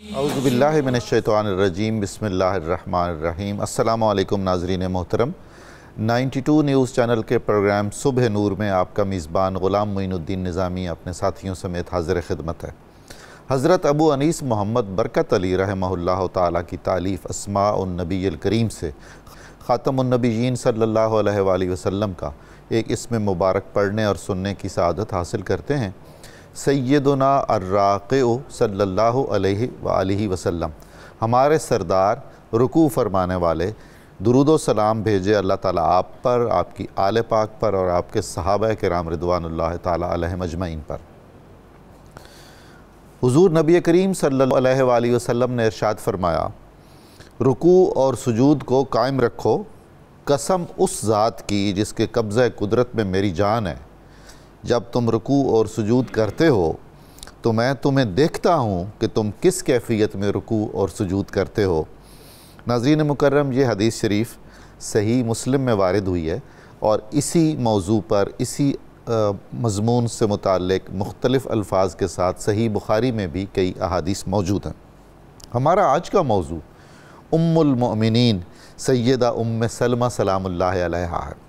اعوذ باللہ من الشیطان الرجیم بسم اللہ الرحمن الرحیم۔ السلام علیکم ناظرین محترم، 92 نیوز چینل کے پروگرام صبح نور میں آپ کا میزبان غلام معین الدین نظامی اپنے ساتھیوں سمیت حاضر خدمت ہے۔ حضرت ابو انیس محمد برکت علی رحمہ اللہ تعالیٰ کی تالیف اسماء النبی الکریم سے خاتم النبیین صلی اللہ علیہ وآلہ وسلم کا ایک اسم مبارک پڑھنے اور سننے کی سعادت حاصل کرتے ہیں۔ سیدنا الراقع صلی اللہ علیہ وآلہ وسلم، ہمارے سردار رکوع فرمانے والے، درود و سلام بھیجے اللہ تعالیٰ آپ پر، آپ کی آل پاک پر اور آپ کے صحابہ کرام رضوان اللہ تعالیٰ علیہم اجمعین پر۔ حضور نبی کریم صلی اللہ علیہ وآلہ وسلم نے ارشاد فرمایا، رکوع اور سجود کو قائم رکھو، قسم اس ذات کی جس کے قبضہ قدرت میں میری جان ہے، جب تم رکوع اور سجود کرتے ہو تو میں تمہیں دیکھتا ہوں کہ تم کس کیفیت میں رکوع اور سجود کرتے ہو۔ ناظرین مکرم، یہ حدیث شریف صحیح مسلم میں وارد ہوئی ہے اور اسی موضوع پر اسی مضمون سے متعلق مختلف الفاظ کے ساتھ صحیح بخاری میں بھی کئی احادیث موجود ہیں۔ ہمارا آج کا موضوع ام المؤمنین سیدہ ام سلمہ سلام اللہ علیہا ہے۔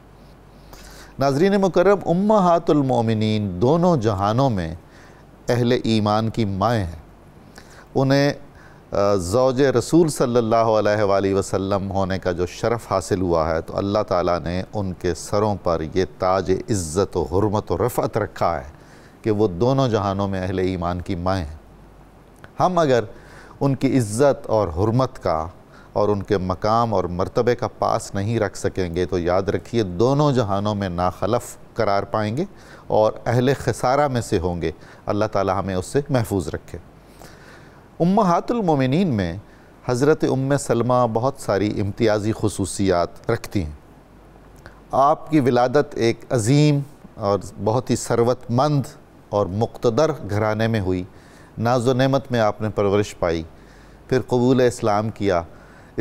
ناظرین مکرم، امہات المؤمنین دونوں جہانوں میں اہل ایمان کی مائیں ہیں۔ انہیں زوج رسول صلی اللہ علیہ وآلہ وسلم ہونے کا جو شرف حاصل ہوا ہے تو اللہ تعالیٰ نے ان کے سروں پر یہ تاج عزت و حرمت و رفعت رکھا ہے کہ وہ دونوں جہانوں میں اہل ایمان کی مائیں ہیں۔ ہم اگر ان کی عزت اور حرمت کا اور ان کے مقام اور مرتبے کا پاس نہیں رکھ سکیں گے تو یاد رکھیے دونوں جہانوں میں ناخلف قرار پائیں گے اور اہل خسارہ میں سے ہوں گے۔ اللہ تعالی ہمیں اس سے محفوظ رکھے۔ امہات المومنین میں حضرت ام سلمہ بہت ساری امتیازی خصوصیات رکھتی ہیں۔ آپ کی ولادت ایک عظیم اور بہت ہی ثروت مند اور مقتدر گھرانے میں ہوئی۔ ناز و نعمت میں آپ نے پرورش پائی، پھر قبول اسلام کیا۔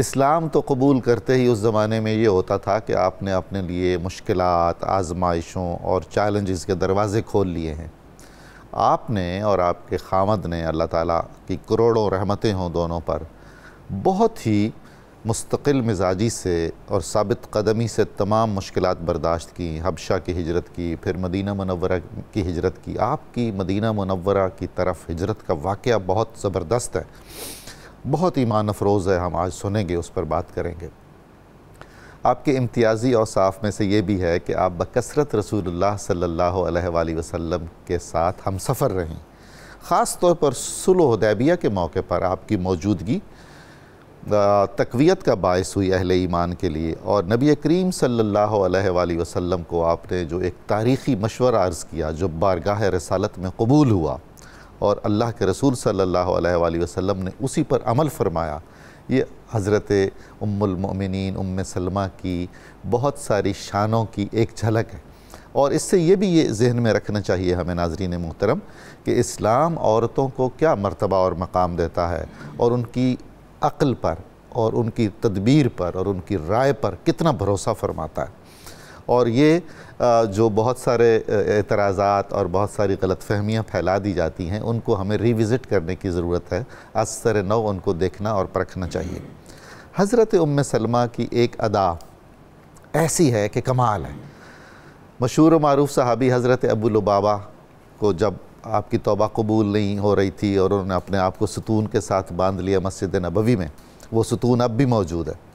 اسلام تو قبول کرتے ہی اس زمانے میں یہ ہوتا تھا کہ آپ نے اپنے لیے مشکلات، آزمائشوں اور چیلنجز کے دروازے کھول لیے ہیں۔ آپ نے اور آپ کے خامد نے، اللہ تعالیٰ کی کروڑوں رحمتیں ہوں دونوں پر، بہت ہی مستقل مزاجی سے اور ثابت قدمی سے تمام مشکلات برداشت کی، حبشہ کی ہجرت کی، پھر مدینہ منورہ کی ہجرت کی۔ آپ کی مدینہ منورہ کی طرف ہجرت کا واقعہ بہت زبردست ہے، بہت ایمان افروز ہے، ہم آج سنیں گے، اس پر بات کریں گے۔ آپ کے امتیازی اوصاف میں سے یہ بھی ہے کہ آپ بکثرت رسول اللہ صلی اللہ علیہ وآلہ وسلم کے ساتھ ہم سفر رہیں۔ خاص طور پر صلح حدیبیہ کے موقع پر آپ کی موجودگی تقویت کا باعث ہوئی اہل ایمان کے لیے، اور نبی کریم صلی اللہ علیہ وآلہ وسلم کو آپ نے جو ایک تاریخی مشورہ عرض کیا جو بارگاہ رسالت میں قبول ہوا اور اللہ کے رسول صلی اللہ علیہ وآلہ وسلم نے اسی پر عمل فرمایا، یہ حضرت ام المؤمنین ام سلمہ کی بہت ساری شانوں کی ایک جھلک ہے۔ اور اس سے یہ بھی یہ ذہن میں رکھنا چاہیے ہمیں ناظرین محترم کہ اسلام عورتوں کو کیا مرتبہ اور مقام دیتا ہے اور ان کی عقل پر اور ان کی تدبیر پر اور ان کی رائے پر کتنا بھروسہ فرماتا ہے۔ اور یہ جو بہت سارے اعتراضات اور بہت ساری غلط فہمیاں پھیلا دی جاتی ہیں، ان کو ہمیں ریوزٹ کرنے کی ضرورت ہے، از سر نو ان کو دیکھنا اور پرکھنا چاہیے۔ حضرت ام سلمہ کی ایک ادا ایسی ہے کہ کمال ہے۔ مشہور و معروف صحابی حضرت ابو لبابہ کو جب آپ کی توبہ قبول نہیں ہو رہی تھی اور انہوں نے اپنے آپ کو ستون کے ساتھ باندھ لیا مسجد نبوی میں، وہ ستون اب بھی موجود ہے،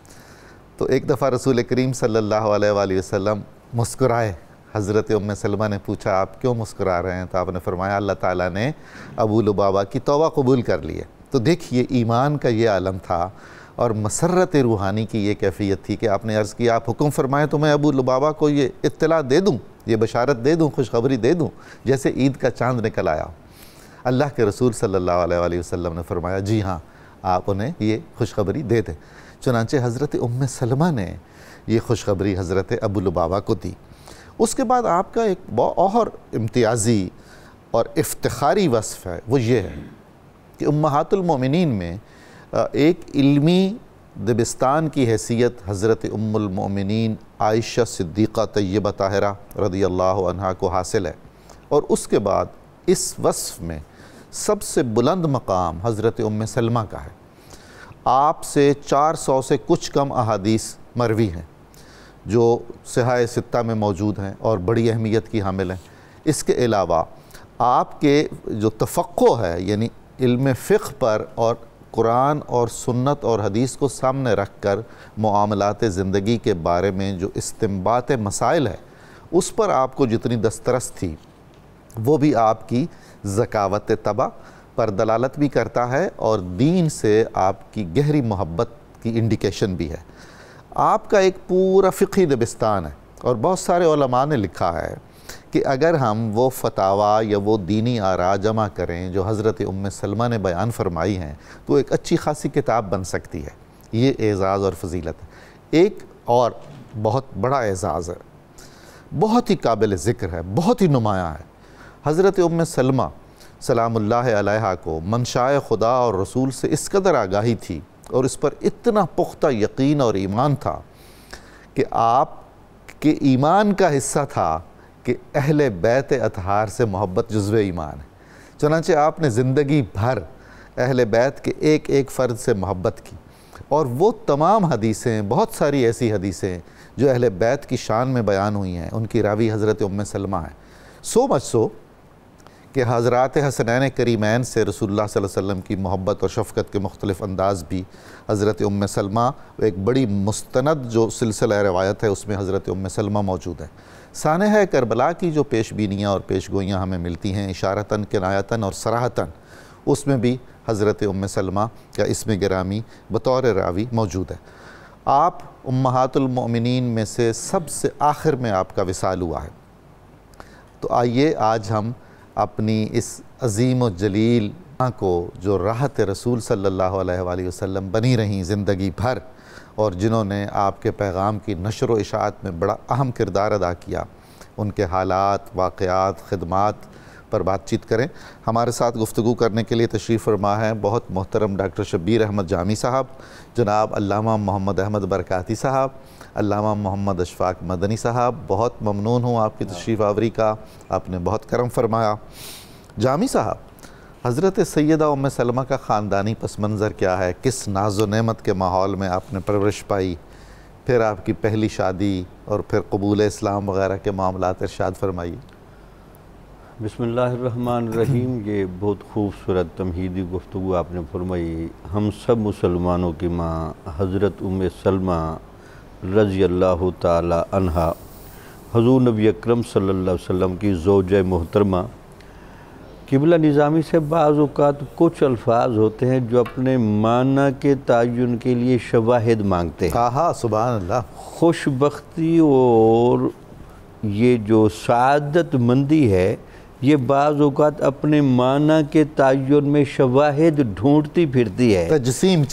تو ایک دفعہ رسول کریم صلی اللہ علیہ وآلہ وسلم مسکرائے۔ حضرت ام سلمہ نے پوچھا آپ کیوں مسکرا رہے ہیں؟ تو آپ نے فرمایا اللہ تعالیٰ نے ابو لبابہ کی توبہ قبول کر لی ہے۔ تو دیکھیے ایمان کا یہ عالم تھا اور مسرت روحانی کی یہ کیفیت تھی کہ آپ نے عرض کیا آپ حکم فرمائیں تو میں ابو لبابہ کو یہ اطلاع دے دوں، یہ بشارت دے دوں، خوشخبری دے دوں جیسے عید کا چاند نکل آیا۔ اللہ کے رسول صلی اللہ علیہ وآلہ وسلم نے فرمایا جی ہاں، آپ انہیں یہ خوشخبری دے دیں۔ چنانچہ حضرت ام سلمہ نے یہ خوشخبری حضرت ابو لبابہ کو دی۔ اس کے بعد آپ کا ایک اور امتیازی اور افتخاری وصف ہے، وہ یہ ہے کہ امہات المومنین میں ایک علمی دبستان کی حیثیت حضرت ام المومنین عائشہ صدیقہ طیبہ طاہرہ رضی اللہ عنہا کو حاصل ہے، اور اس کے بعد اس وصف میں سب سے بلند مقام حضرت ام سلمہ کا ہے۔ آپ سے 400 سے کچھ کم احادیث مروی ہیں جو صحاح ستہ میں موجود ہیں اور بڑی اہمیت کی حامل ہیں۔ اس کے علاوہ آپ کے جو تفقہ ہے، یعنی علم فقہ پر اور قرآن اور سنت اور حدیث کو سامنے رکھ کر معاملات زندگی کے بارے میں جو استنباط مسائل ہے، اس پر آپ کو جتنی دسترس تھی وہ بھی آپ کی ذکاوت طبع پر دلالت بھی کرتا ہے اور دین سے آپ کی گہری محبت کی انڈیکیشن بھی ہے۔ آپ کا ایک پورا فقہی دبستان ہے، اور بہت سارے علماء نے لکھا ہے کہ اگر ہم وہ فتاویٰ یا وہ دینی آراء جمع کریں جو حضرت ام سلمہ نے بیان فرمائی ہیں تو ایک اچھی خاصی کتاب بن سکتی ہے۔ یہ اعزاز اور فضیلت ہے۔ ایک اور بہت بڑا اعزاز ہے، بہت ہی قابل ذکر ہے، بہت ہی نمایاں ہے۔ حضرت ام سلمہ سلام اللہ علیہا کو منشاء خدا اور رسول سے اس قدر آگاہی تھی اور اس پر اتنا پختہ یقین اور ایمان تھا کہ آپ کے ایمان کا حصہ تھا کہ اہل بیت اطہار سے محبت جزو ایمان ہے۔ چنانچہ آپ نے زندگی بھر اہل بیت کے ایک ایک فرد سے محبت کی، اور وہ تمام حدیثیں، بہت ساری ایسی حدیثیں جو اہل بیت کی شان میں بیان ہوئی ہیں، ان کی راوی حضرت ام سلمہ ہیں۔ سو مچ سو کہ حضرات حسنین کریمین سے رسول اللہ صلی اللہ علیہ وسلم کی محبت اور شفقت کے مختلف انداز بھی حضرت ام سلمہ، ایک بڑی مستند جو سلسلہ روایت ہے اس میں حضرت ام سلمہ موجود ہے۔ سانحہ کربلا کی جو پیش بینیاں اور پیش گوئیاں ہمیں ملتی ہیں اشارتاً، کنایتاً اور صراحتاً، اس میں بھی حضرت ام سلمہ کا اسم گرامی بطور راوی موجود ہے۔ آپ امہات المؤمنین میں سے سب سے آخر میں آپ کا وصال ہوا ہے۔ تو آئیے آج ہم اپنی اس عظیم و جلیل کو جو راحت رسول صلی اللہ علیہ وآلہ وسلم بنی رہیں زندگی بھر، اور جنہوں نے آپ کے پیغام کی نشر و اشاعت میں بڑا اہم کردار ادا کیا، ان کے حالات، واقعات، خدمات پر بات چیت کریں۔ ہمارے ساتھ گفتگو کرنے کے لیے تشریف فرما ہے بہت محترم ڈاکٹر شبیر احمد جامی صاحب، جناب علامہ محمد احمد برکاتی صاحب، علامہ محمد اشفاق مدنی صاحب۔ بہت ممنون ہوں آپ کی تشریف آوری کا، آپ نے بہت کرم فرمایا۔ جامی صاحب، حضرت سیدہ ام سلمہ کا خاندانی پس منظر کیا ہے؟ کس ناز و نعمت کے ماحول میں آپ نے پرورش پائی؟ پھر آپ کی پہلی شادی اور پھر قبول اسلام وغیرہ کے معاملات ارشاد فرمائیے۔ بسم اللہ الرحمن الرحیم۔ یہ بہت خوبصورت تمہیدی گفتگو آپ نے فرمائی۔ ہم سب مسلمانوں کی ماں حضرت ام سلمہ رضی اللہ تعالی عنہا، حضور نبی اکرم صلی اللہ علیہ وسلم کی زوجہ محترمہ۔ قبلہ نظامی سے بعض اوقات کچھ الفاظ ہوتے ہیں جو اپنے معنی کے تعین کے لیے شواہد مانگتے ہیں۔ ہاں سبحان اللہ۔ خوش بختی اور یہ جو سعادت مندی ہے، یہ بعض اوقات اپنے معنی کے تعین میں شواہد ڈھونڈتی پھرتی ہے، تجسیم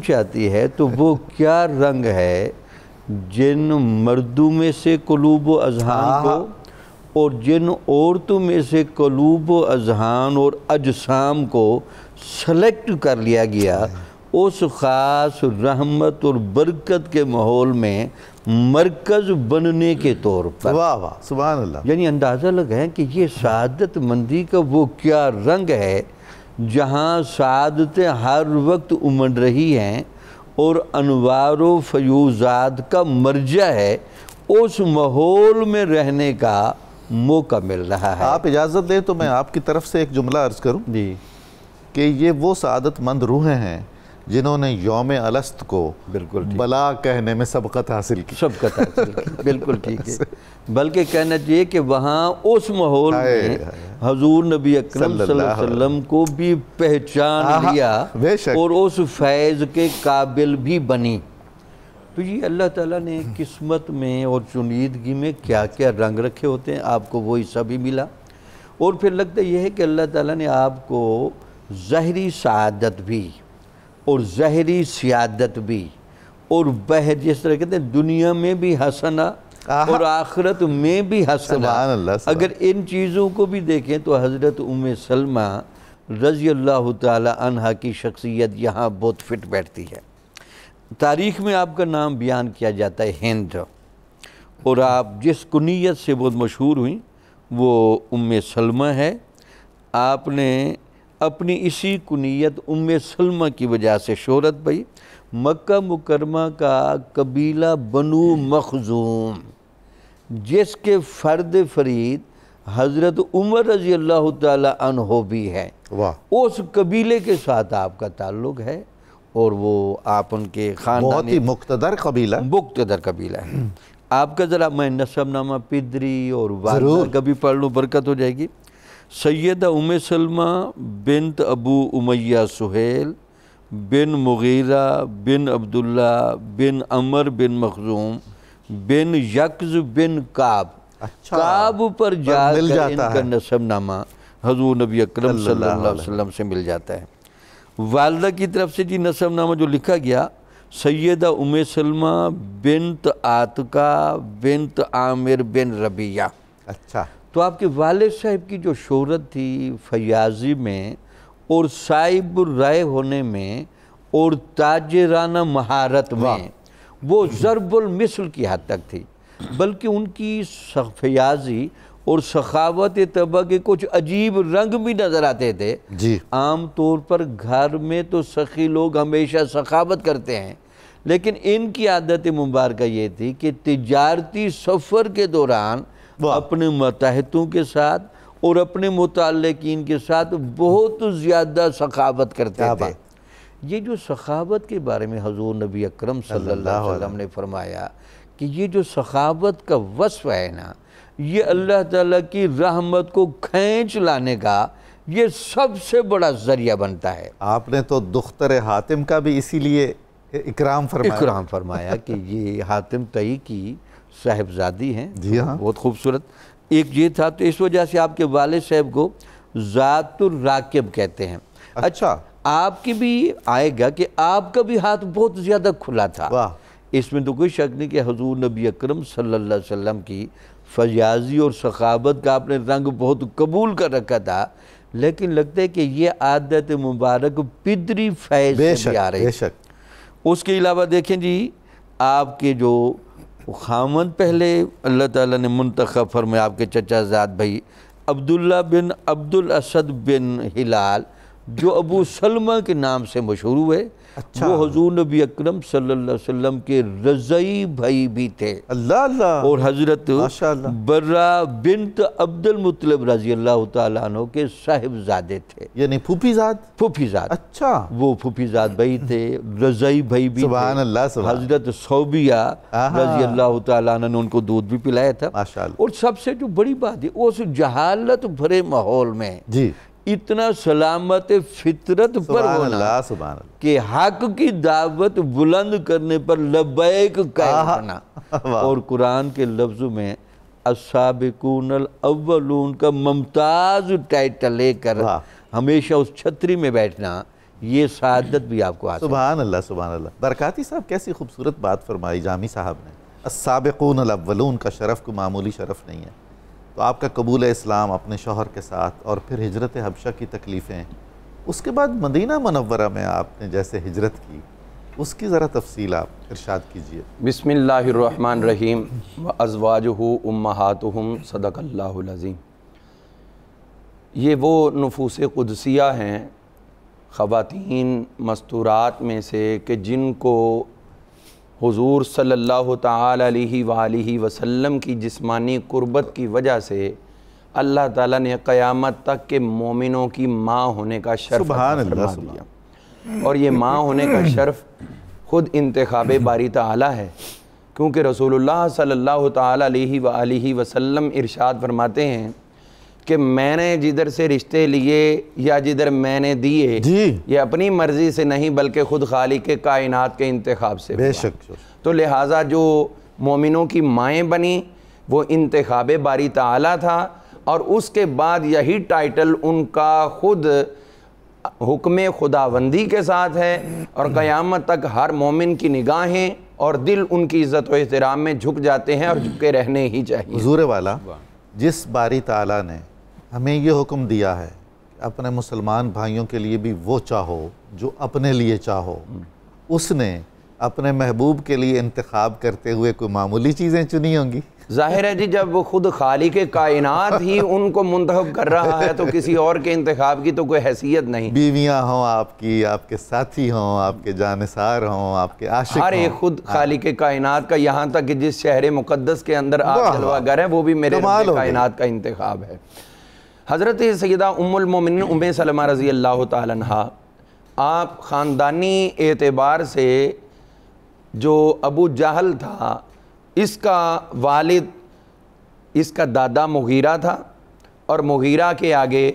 چاہتی ہے۔ تو وہ کیا رنگ ہے جن مردوں میں سے قلوب و اذہان کو اور جن عورتوں میں سے قلوب و اذہان اور اجسام کو سلیکٹ کر لیا گیا، اس خاص رحمت اور برکت کے ماحول میں مرکز بننے کے طور پر۔ واہ واہ سبحان اللہ۔ یعنی اندازہ لگائیں کہ یہ سعادت مندی کا وہ کیا رنگ ہے جہاں سعادتیں ہر وقت امنڈ رہی ہیں اور انوار و فیوزات کا مرجع ہے، اس ماحول میں رہنے کا موقع مل رہا ہے۔ آپ اجازت دیں تو میں آپ کی طرف سے ایک جملہ عرض کروں جی، کہ یہ وہ سعادت مند روحیں ہیں جنہوں نے یوم الست کو بالکل بلا کہنے میں سبقت حاصل کی۔ بالکل ٹھیک ہے۔ بلکہ کہنا چاہیے کہ وہاں اس ماحول میں حضور نبی اکرم صلی اللہ علیہ وسلم کو بھی پہچان لیا اور اس فیض کے قابل بھی بنی۔ تو یہ اللہ تعالیٰ نے قسمت میں اور چنیدگی میں کیا کیا رنگ رکھے ہوتے ہیں، آپ کو وہ حصہ بھی ملا۔ اور پھر لگتا یہ ہے کہ اللہ تعالیٰ نے آپ کو ظاہری سعادت بھی اور ظاہری سیادت بھی اور جس طرح کہتے ہیں دنیا میں بھی حسنہ اور آخرت میں بھی حسنہ، اگر ان چیزوں کو بھی دیکھیں تو حضرت ام سلمہ رضی اللہ تعالی عنہا کی شخصیت یہاں بہت فٹ بیٹھتی ہے۔ تاریخ میں آپ کا نام بیان کیا جاتا ہے ہند، اور آپ جس کنیت سے بہت مشہور ہوئیں وہ ام سلمہ ہے۔ آپ نے اپنی اسی کنیت ام سلمہ کی وجہ سے شہرت پائی۔ مکہ مکرمہ کا قبیلہ بنو مخزوم، جس کے فرد فرید حضرت عمر رضی اللہ تعالی عنہ بھی ہے، اس قبیلے کے ساتھ آپ کا تعلق ہے، اور وہ آپ ان کے خاندان بہت ہی مقتدر قبیلہ ہے۔ آپ کا ذرا میں نسب نامہ پدری اور والدہ کا بھی پڑھ لوں، برکت ہو جائے گی۔ سیدہ ام سلمہ بنت ابو امیہ سہیل بن مغیرہ بن عبداللہ بن عمر بن مخزوم بن یکز بن کعب، کعب پر جا کر ان کا نسب نامہ حضور نبی اکرم صلی اللہ علیہ وسلم سے مل جاتا ہے۔ والدہ کی طرف سے جی نسب نامہ جو لکھا گیا، سیدہ ام سلمہ بنت عاتقہ بنت عامر بن ربیعہ۔ اچھا، تو آپ کے والد صاحب کی جو شہرت تھی فیاضی میں اور صاحب الرائے ہونے میں اور تاجرانہ مہارت میں، وہ ضرب المثل کی حد تک تھی، بلکہ ان کی فیاضی اور سخاوت طبع کے کچھ عجیب رنگ بھی نظر آتے تھے۔ عام طور پر گھر میں تو سخی لوگ ہمیشہ سخاوت کرتے ہیں، لیکن ان کی عادت مبارکہ یہ تھی کہ تجارتی سفر کے دوران اپنے ماتحتوں کے ساتھ اور اپنے متعلقین کے ساتھ بہت زیادہ سخاوت کرتے تھے۔ یہ جو سخاوت کے بارے میں حضور نبی اکرم صلی اللہ علیہ وسلم نے فرمایا کہ یہ جو سخاوت کا وصف ہے نا، یہ اللہ تعالیٰ کی رحمت کو کھینچ لانے کا یہ سب سے بڑا ذریعہ بنتا ہے۔ آپ نے تو دختر حاتم کا بھی اسی لیے اکرام فرمایا کہ یہ حاتم تئی کی صاحبزادی ہیں، بہت خوبصورت۔ ایک یہ تھا، تو اس وجہ سے آپ کے والد صاحب کو ذات الراکب کہتے ہیں۔ اچھا، آپ کی بھی آئے گا کہ آپ کا بھی ہاتھ بہت زیادہ کھلا تھا، اس میں تو کوئی شک نہیں کہ حضور نبی اکرم صلی اللہ علیہ وسلم کی فیاضی اور سخاوت کا آپ نے رنگ بہت قبول کر رکھا تھا، لیکن لگتا ہے کہ یہ عادت مبارک پدری فیض سے بھی آ رہی ہے۔ اس کے علاوہ دیکھیں جی، آپ کے جو خامن پہلے اللہ تعالیٰ نے منتخب فرمایا، آپ کے چچا زاد بھائی عبداللہ بن عبد الاسد بن ہلال، جو ابو سلمہ کے نام سے مشہور ہوئے، وہ حضور نبی اکرم صلی اللہ علیہ وسلم کے رضعی بھائی بھی تھے، اور حضرت برہ بنت عبد المطلب رضی اللہ تعالیٰ عنہ کے صاحبزادے تھے، یعنی پھوپھی زاد۔ اچھا، وہ پھوپھی زاد بھائی تھے، رضعی بھائی بھی تھے۔ حضرت صوبیہ رضی اللہ تعالیٰ عنہ نے ان کو دودھ بھی پلایا تھا۔ اور سب سے جو بڑی بات ہے، اس جہالت بھرے ماحول میں اتنا سلامت فطرت پر ہونا کہ حق کی دعوت بلند کرنے پر لبیک کہنا، اور قرآن کے لفظوں میں السابقون الاولون کا ممتاز ٹائٹل لے کر ہمیشہ اس چھتری میں بیٹھنا، یہ سعادت بھی آپ کو حاصل۔ سبحان اللہ، سبحان اللہ۔ برکاتی صاحب کیسی خوبصورت بات فرمائی جامی صاحب نے۔ السابقون الاولون کا شرف کو معمولی شرف نہیں ہے۔ تو آپ کا قبول اسلام اپنے شوہر کے ساتھ اور پھر ہجرت حبشہ کی تکلیفیں، اس کے بعد مدینہ منورہ میں آپ نے جیسے ہجرت کی، اس کی ذرا تفصیل آپ ارشاد کیجئے۔ بسم اللہ الرحمن الرحیم، وَأَزْوَاجُهُ أُمَّهَاتُهُمْ صدق اللہ العظیم۔ یہ وہ نفوس قدسیہ ہیں، خواتین مستورات میں سے، کہ جن کو حضور صلی اللہ تعالی علیہ وآلہ وسلم کی جسمانی قربت کی وجہ سے اللہ تعالیٰ نے قیامت تک کے مومنوں کی ماں ہونے کا شرف فرما دیا، اور یہ ماں ہونے کا شرف خود انتخاب باری تعالیٰ ہے، کیونکہ رسول اللہ صلی اللہ تعالی علیہ وآلہ وسلم ارشاد فرماتے ہیں کہ میں نے جدھر سے رشتے لیے یا جدھر میں نے دیے، یہ اپنی مرضی سے نہیں بلکہ خود خالق کائنات کے انتخاب سے ہوا۔ تو لہٰذا جو مومنوں کی مائیں بنی وہ انتخاب باری تعالیٰ تھا، اور اس کے بعد یہی ٹائٹل ان کا خود حکم خداوندی کے ساتھ ہے، اور قیامت تک ہر مومن کی نگاہیں اور دل ان کی عزت و احترام میں جھک جاتے ہیں، اور جھکے رہنے ہی چاہیے۔ حضور والا، جس باری تعالیٰ نے ہمیں یہ حکم دیا ہے کہ اپنے مسلمان بھائیوں کے لیے بھی وہ چاہو جو اپنے لیے چاہو، اس نے اپنے محبوب کے لیے انتخاب کرتے ہوئے کوئی معمولی چیزیں چنی ہوں گی؟ ظاہر ہے جی، جب وہ خود خالق کائنات ہی ان کو منتخب کر رہا ہے تو کسی اور کے انتخاب کی تو کوئی حیثیت نہیں۔ بیویاں ہوں آپ کی، آپ کے ساتھی ہوں، آپ کے جانثار ہوں، آپ کے عاشق ہوں، ہر ایک خود خالق کائنات کا، یہاں تک کہ جس شہر مقدس کے اندر آپ جلوہ گر ہیں وہ بھی میرے رب کائنات کا انتخاب ہے۔ حضرت سیدہ ام المومنین ام سلمہ رضی اللہ تعالیٰ عنہ، آپ خاندانی اعتبار سے جو ابو جہل تھا، اس کا والد، اس کا دادا مغیرہ تھا، اور مغیرہ کے آگے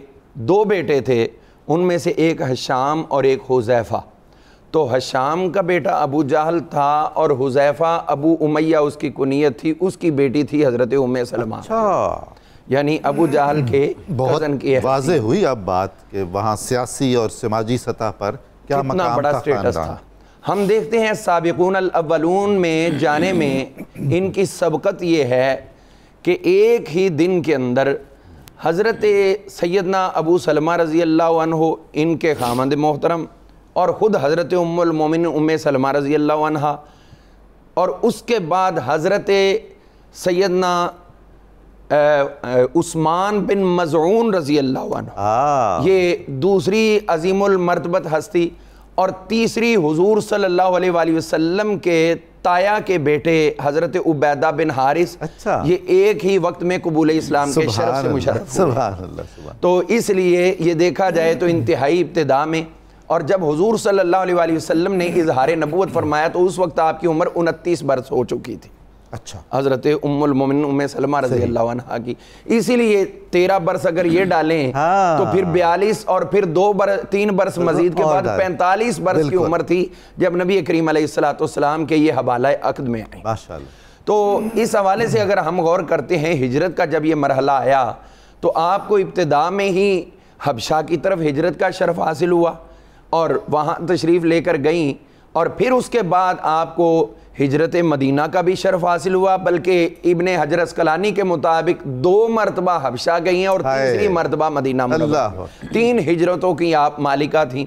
دو بیٹے تھے، ان میں سے ایک حشام اور ایک حذیفہ۔ تو حشام کا بیٹا ابو جہل تھا اور حذیفہ ابو امیہ اس کی کنیت تھی، اس کی بیٹی تھی حضرت ام سلمہ، یعنی ابو جہل کے کزن کی بہت واضح ہوئی اب بات کہ وہاں سیاسی اور سماجی سطح پر کیا مقام بڑا سٹیٹس تھا۔ ہم دیکھتے ہیں سابقون الاولون میں جانے میں ان کی سبقت یہ ہے کہ ایک ہی دن کے اندر حضرت سیدنا ابو سلمہ رضی اللہ عنہ، ان کے خامند محترم، اور خود حضرت ام المومنین ام سلمہ رضی اللہ عنہ، اور اس کے بعد حضرت سیدنا عثمان بن مظعون رضی اللہ عنہ، یہ دوسری عظیم المرتبت ہستی، اور تیسری حضور صلی اللہ علیہ وآلہ وسلم کے تایا کے بیٹے حضرت عبیدہ بن حارث، یہ ایک ہی وقت میں قبول اسلام کے شرف سے مشرف ہوئے۔ تو اس لیے یہ دیکھا جائے تو انتہائی ابتدا میں، اور جب حضور صلی اللہ علیہ وآلہ وسلم نے اظہار نبوت فرمایا تو اس وقت آپ کی عمر 29 برس ہو چکی تھی، حضرت ام المومنین ام سلمہ رضی اللہ عنہ کی۔ اسی لیے 13 برس اگر یہ ڈالیں تو پھر 42 اور پھر 3 برس مزید کے بعد 45 برس کی عمر تھی جب نبی کریم علیہ السلام کے یہ حوالہ عقد میں آئیں۔ تو اس حوالے سے اگر ہم غور کرتے ہیں، ہجرت کا جب یہ مرحلہ آیا تو آپ کو ابتدا میں ہی حبشہ کی طرف ہجرت کا شرف حاصل ہوا اور وہاں تشریف لے کر گئیں، اور پھر اس کے بعد آپ کو ہجرت مدینہ کا بھی شرف حاصل ہوا، بلکہ ابن حجر اسقلانی کے مطابق 2 مرتبہ حبشہ گئی ہیں اور تیسری مرتبہ مدینہ منورہ۔ 3 ہجرتوں کی آپ مالکہ تھیں۔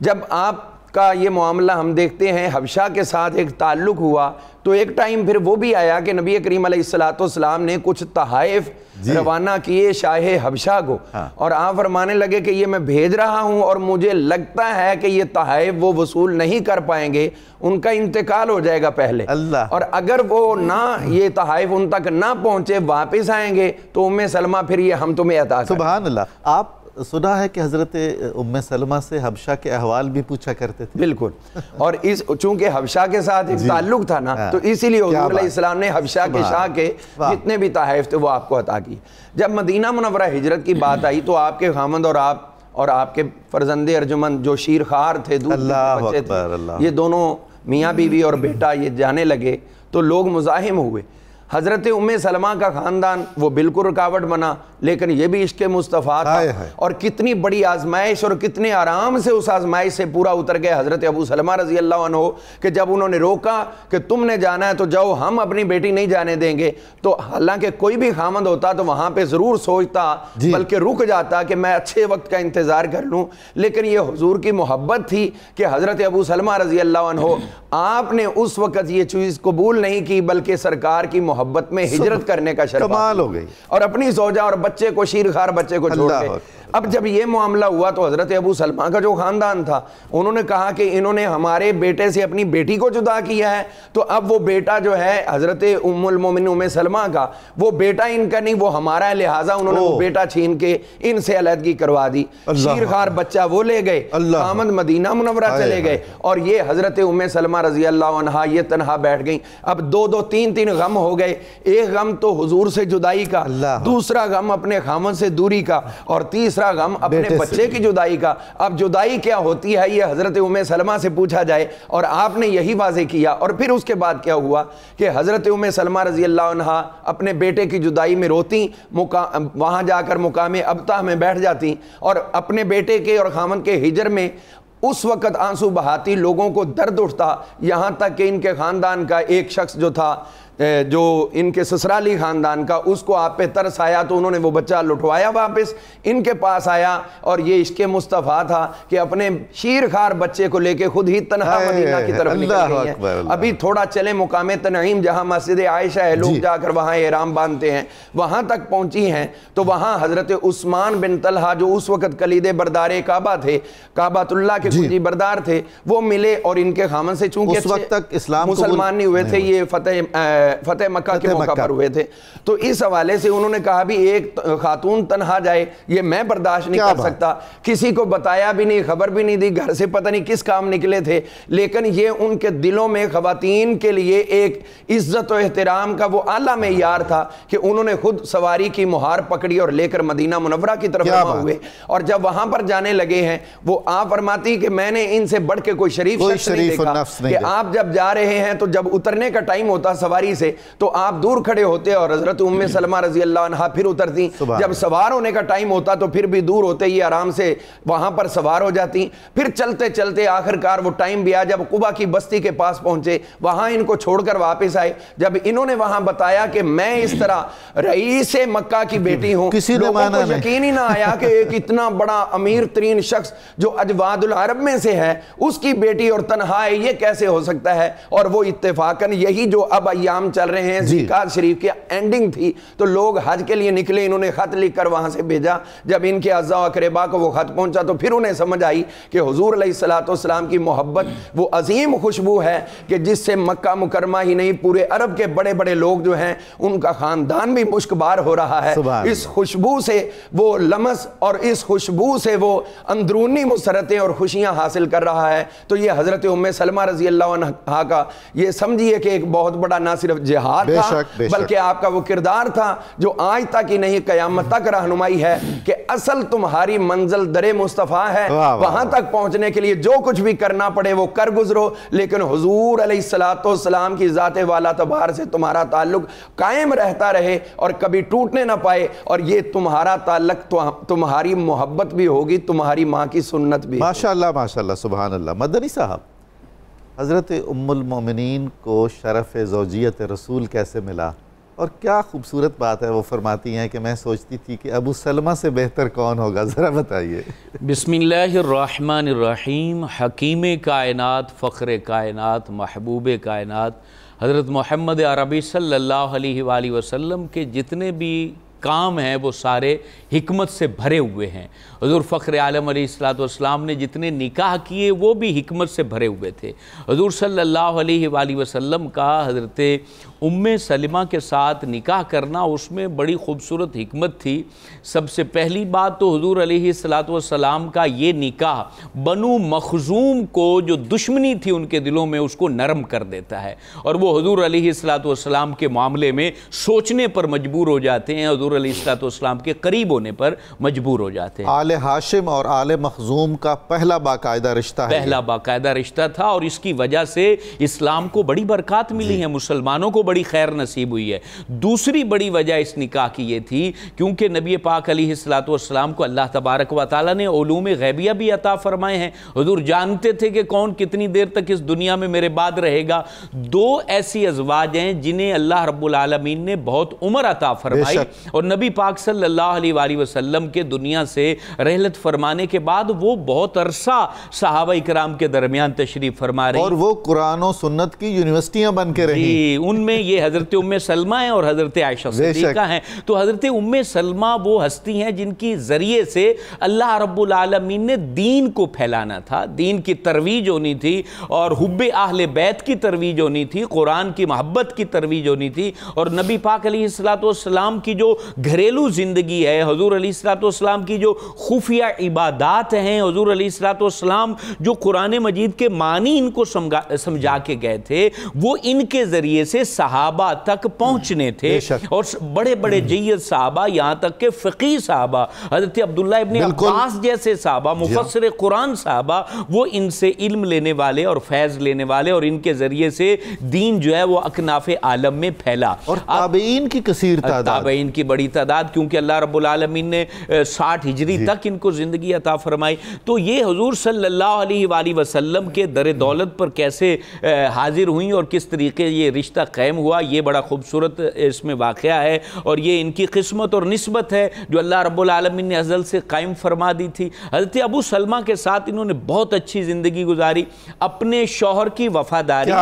جب آپ کا یہ معاملہ ہم دیکھتے ہیں حبشہ کے ساتھ ایک تعلق ہوا تو ایک ٹائم پھر وہ بھی آیا کہ نبی کریم علیہ السلام نے کچھ تحائف روانہ کیے شاہ حبشہ کو، اور آپ فرمانے لگے کہ یہ میں بھیج رہا ہوں اور مجھے لگتا ہے کہ یہ تحائف وہ وصول نہیں کر پائیں گے، ان کا انتقال ہو جائے گا پہلے، اور اگر وہ نہ یہ تحائف ان تک نہ پہنچے واپس آئیں گے تو ام سلمہ پھر یہ ہم تمہیں عطا کریں۔ سبحان اللہ۔ آپ سنا ہے کہ حضرت ام سلمہ سے حبشہ کے احوال بھی پوچھا کرتے تھے؟ بالکل، اور چونکہ حبشہ کے ساتھ ایک تعلق تھا نا تو اسی لیے حضور علیہ السلام نے حبشہ کے شاہ کے جتنے بھی تحائف تھے وہ آپ کو عطا کی۔ جب مدینہ منورہ ہجرت کی بات آئی تو آپ کے خامند اور آپ کے فرزند ارجمند جو شیرخوار تھے، دودھ کے بچے تھے، یہ دونوں میاں بیوی اور بیٹا یہ جانے لگے تو لوگ مزاحم ہوئے۔ حضرت ام سلمہ کا خاندان وہ بالکل رکاوٹ بنا، لیکن یہ بھی عشق مصطفیٰ تھا، اور کتنی بڑی آزمائش اور کتنے آرام سے اس آزمائش سے پورا اتر گئے حضرت ابو سلمہ رضی اللہ عنہ کہ جب انہوں نے روکا کہ تم نے جانا ہے تو جاؤ، ہم اپنی بیٹی نہیں جانے دیں گے، تو حالانکہ کوئی بھی خامند ہوتا تو وہاں پہ ضرور سوچتا بلکہ رک جاتا کہ میں اچھے وقت کا انتظار کر لوں، لیکن یہ حضور کی محبت تھی کہ حضرت ابو سلمہ رضی اللہ عنہ آپ نے اس وقت یہ چیز قبول نہیں کی بلکہ سرکار کی محبت میں ہجرت کرنے کا شرف کمال ہو گئی، اور اپنی زوجہ اور بچے کو شیرخوار بچے کو چھوڑ کے۔ اب جب یہ معاملہ ہوا تو حضرت ابو سلمہ کا جو خاندان تھا انہوں نے کہا کہ انہوں نے ہمارے بیٹے سے اپنی بیٹی کو جدا کیا ہے، تو اب وہ بیٹا جو ہے حضرت ام المومنین ام سلمہ کا، وہ بیٹا ان کا نہیں، وہ ہمارا ہے، لہٰذا انہوں نے وہ بیٹا چھین کے ان سے علیحدگی کروا دی۔ شیرخوار بچہ وہ لے گئے، خامند مدینہ منورہ چلے گئے، اور یہ حضرت ام سلمہ رضی اللہ عنہا یہ تنہا بیٹھ گئیں۔ اب 2-3 غم ہو گئے، ایک غم تو حضور سے جدائی کا، دوسرا غم اپنے خامند سے دوری کا، اور تیسرا غم اپنے بچے کی جدائی کا۔ اب جدائی کیا ہوتی ہے یہ حضرت ام سلمہ سے پوچھا جائے، اور آپ نے یہی واضح کیا۔ اور پھر اس کے بعد کیا ہوا کہ حضرت ام سلمہ رضی اللہ عنہا اپنے بیٹے کی جدائی میں روتی، وہاں جا کر مقام ابتہ میں بیٹھ جاتی، اور اپنے بیٹے کے اور خامند کے ہجر میں اس وقت آنسو بہاتی، لوگوں کو درد اٹھتا، یہاں تک کہ ان کے خاندان کا ایک شخص جو تھا جو ان کے سسرالی خاندان کا، اس کو آپ پہ ترس آیا تو انہوں نے وہ بچہ لٹوایا، واپس ان کے پاس آیا، اور یہ عشق مصطفیٰ تھا کہ اپنے شیرخوار بچے کو لے کے خود ہی تنہا مدینہ کی طرف نکل گئی ہیں۔ ابھی تھوڑا چلے مقام تنعیم جہاں مسجد عائشہ ہے، لوگ جا کر وہاں احرام باندھتے ہیں، وہاں تک پہنچی ہیں تو وہاں حضرت عثمان بن طلحہ جو اس وقت کلید بردار کعبہ تھے، کعبۃ اللہ کے کلی بردار تھے، وہ ملے، اور ان کے خامن سے چونکہ اس وقت تک اسلام مسلمان نہیں ہوئے تھے، یہ فتح مکہ کے موقع پر ہوئے تھے، تو اس حوالے سے انہوں نے کہا بھی ایک خاتون تنہا جائے یہ میں برداشت نہیں کر سکتا، کسی کو بتایا بھی نہیں، خبر بھی نہیں دی، گھر سے پتہ نہیں کس کام نکلے تھے، لیکن یہ ان کے دلوں میں خواتین کے لیے ایک عزت و احترام کا وہ اعلیٰ معیار تھا کہ انہوں نے خود سواری کی مہار پکڑی اور لے کر مدینہ منورہ کی طرف روانہ ہوئے، اور جب وہاں پر جانے لگے ہیں وہ آپ فرماتی کہ میں نے ان سے بڑھ کے کوئی شریف شخص نہیں دیکھا کہ آپ جب جا رہے ہیں تو جب اترنے کا ٹائم ہوتا سواری سے تو آپ دور کھڑے ہوتے اور حضرت ام سلمہ رضی اللہ عنہا پھر اترتی، جب سوار ہونے کا ٹائم ہوتا تو پھر بھی دور ہوتے ہی آرام سے وہاں پر سوار ہو جاتی، پھر چلتے چلتے آخر کار وہ ٹائم بھی آیا جب قبا کی بستی کے پاس پہنچے، وہاں ان کو چھوڑ کر واپس آئے، جب انہوں نے وہاں بتایا کہ میں اس طرح رئیس مکہ کی بیٹی ہوں، لوگوں کو یقین ہی نہ آیا کہ ایک اتنا بڑا امیر ترین شخص جو اجواد العرب میں سے ہے اس کی بیٹی اور تنہا ہے، یہ کیسے ہو سکتا ہے، اور وہ اتفاقاً یہی جو اب ایام چل رہے ہیں ذیقعدہ شریف کی اینڈنگ تھی تو لوگ حج کے لیے نکلے، انہوں نے خط لکھ کر وہاں سے بھیجا، جب ان کے اعزاء و اقربا کو وہ خط پہنچا تو پھر انہیں سمجھ آئی کہ حضور علیہ السلام کی محبت وہ عظیم خوشبو ہے کہ جس سے مکہ مکرمہ ہی نہیں پورے عرب کے بڑے بڑے لوگ جو ہیں ان کا خاندان بھی مشکبار ہو رہا ہے، اس خوشبو سے وہ لمس اور اس خوشبو سے وہ اندرونی مسرتیں اور خوشیاں حاصل کر رہا ہے، تو یہ حضرت ام سلمہ رضی اللہ عنہا کا یہ سمجھیے کہ ایک بہت بڑا نہ صرف جہاد تھا بلکہ آپ کا وہ کردار تھا جو آج تک ہی نہیں قیامت تک رہنمائی ہے کہ اصل تمہاری منزل در مصطفیٰ ہے، وہاں تک پہنچنے کے لیے جو کچھ بھی کرنا پڑے وہ کر گزرو، لیکن حضور علیہ السلام کی ذات والا تبار سے تمہارا تعلق قائم رہتا رہے اور کبھی ٹوٹنے نہ پائے، اور یہ تمہارا تعلق تمہاری محبت بھی ہوگی، تمہاری ماں کی سنت بھی۔ ماشاءاللہ ماشاءاللہ سبحان اللہ۔ مدنی صاحب، حضرت ام المومنین کو شرف زوجیت رسول کیسے ملا، اور کیا خوبصورت بات ہے، وہ فرماتی ہیں کہ میں سوچتی تھی کہ ابو سلمہ سے بہتر کون ہوگا، ذرا بتائیے۔ بسم اللہ الرحمن الرحیم۔ حکیم کائنات، فخر کائنات، محبوب کائنات حضرت محمد عربی صلی اللہ علیہ وآلہ وسلم کے جتنے بھی کام ہیں وہ سارے حکمت سے بھرے ہوئے ہیں۔ حضور فخر عالم علیہ السلام نے جتنے نکاح کیے وہ بھی حکمت سے بھرے ہوئے تھے۔ حضور صلی اللہ علیہ وآلہ وسلم کا حضرت ام سلمہ کے ساتھ نکاح کرنا اس میں بڑی خوبصورت حکمت تھی۔ سب سے پہلی بات تو حضور علیہ السلام کا یہ نکاح بنو مخزوم کو جو دشمنی تھی ان کے دلوں میں اس کو نرم کر دیتا ہے، اور وہ حضور علیہ السلام کے معاملے میں سوچنے پر مجبور ہو جاتے ہیں، حضور علیہ السلام کے قریب ہونے پر مجبور ہو جاتے ہیں۔ آل ہاشم اور آل مخزوم کا پہلا باقاعدہ رشتہ ہے، پہلا باقاعدہ رشتہ تھا، اور اس کی وجہ سے اسلام کو بڑی برکات ملی ہیں، مسلمانوں کو بڑی خیر نصیب ہوئی ہے۔ دوسری بڑی وجہ اس نکاح کی یہ تھی کیونکہ نبی پاک علیہ السلام کو اللہ تبارک و تعالیٰ نے علوم غیبیہ بھی عطا فرمائے ہیں۔ حضور جانتے تھے کہ کون کتنی دیر تک اس دنیا میں میرے بعد رہے گا۔ دو ایسی ازواج ہیں جنہیں اللہ رب العالمین نے بہت عمر عطا فرمائی، اور نبی پاک صلی اللہ علیہ وآلہ وسلم کے دنیا سے رحلت فرمانے کے بعد وہ بہت عرصہ صحابہ کرام کے درمیان تشریف فرما رہی، اور وہ قرآن و سنت کی یونیورسٹیاں بن کے رہی۔ ان میں یہ حضرت ام سلمہ ہیں اور حضرت عائشہ صدیقہ ہیں۔ تو حضرت ام سلمہ وہ ہستی ہیں جن کی ذریعے سے اللہ رب العالمین نے دین کو پھیلانا تھا، دین کی ترویج ہونی تھی، اور حب اہل بیت کی ترویج ہونی تھی، قرآن کی محبت کی ترویج ہونی تھی، اور نبی پاک علیہ السلام کی جو گھریلو زندگی ہے، حضور علیہ السلام کی جو خفیہ عبادات ہیں، حضور علیہ السلام جو قرآن مجید کے معنی ان کو سمجھا کے گئے تھے، وہ ان کے ذریعے سے صحابہ تک پہنچنے تھے، اور بڑے بڑے جید صحابہ، یہاں تک کہ فقیہ صحابہ، حضرت عبداللہ ابن عباس جیسے صحابہ، مفسر قرآن صحابہ، وہ ان سے علم لینے والے اور فیض لینے والے، اور ان کے ذریعے سے دین جو ہے وہ اکناف عالم میں پھیلا، اور تابعین کی کثیر تعداد، تابعین کی بڑی تعداد، کیونکہ اللہ رب العالمین نے 60 ہجری تک ان کو زندگی عطا فرمائی. تو یہ حضور صلی اللہ علیہ وآلہ وسلم کے در دولت پر کیسے حاضر ہوئیں اور کس طریقے یہ رشتہ قائم ہوا، یہ بڑا خوبصورت اس میں واقعہ ہے، اور یہ ان کی قسمت اور نسبت ہے جو اللہ رب العالمین نے ازل سے قائم فرما دی تھی. حضرت ابو سلمہ کے ساتھ انہوں نے بہت اچھی زندگی گزاری، اپنے شوہر کی وفاداری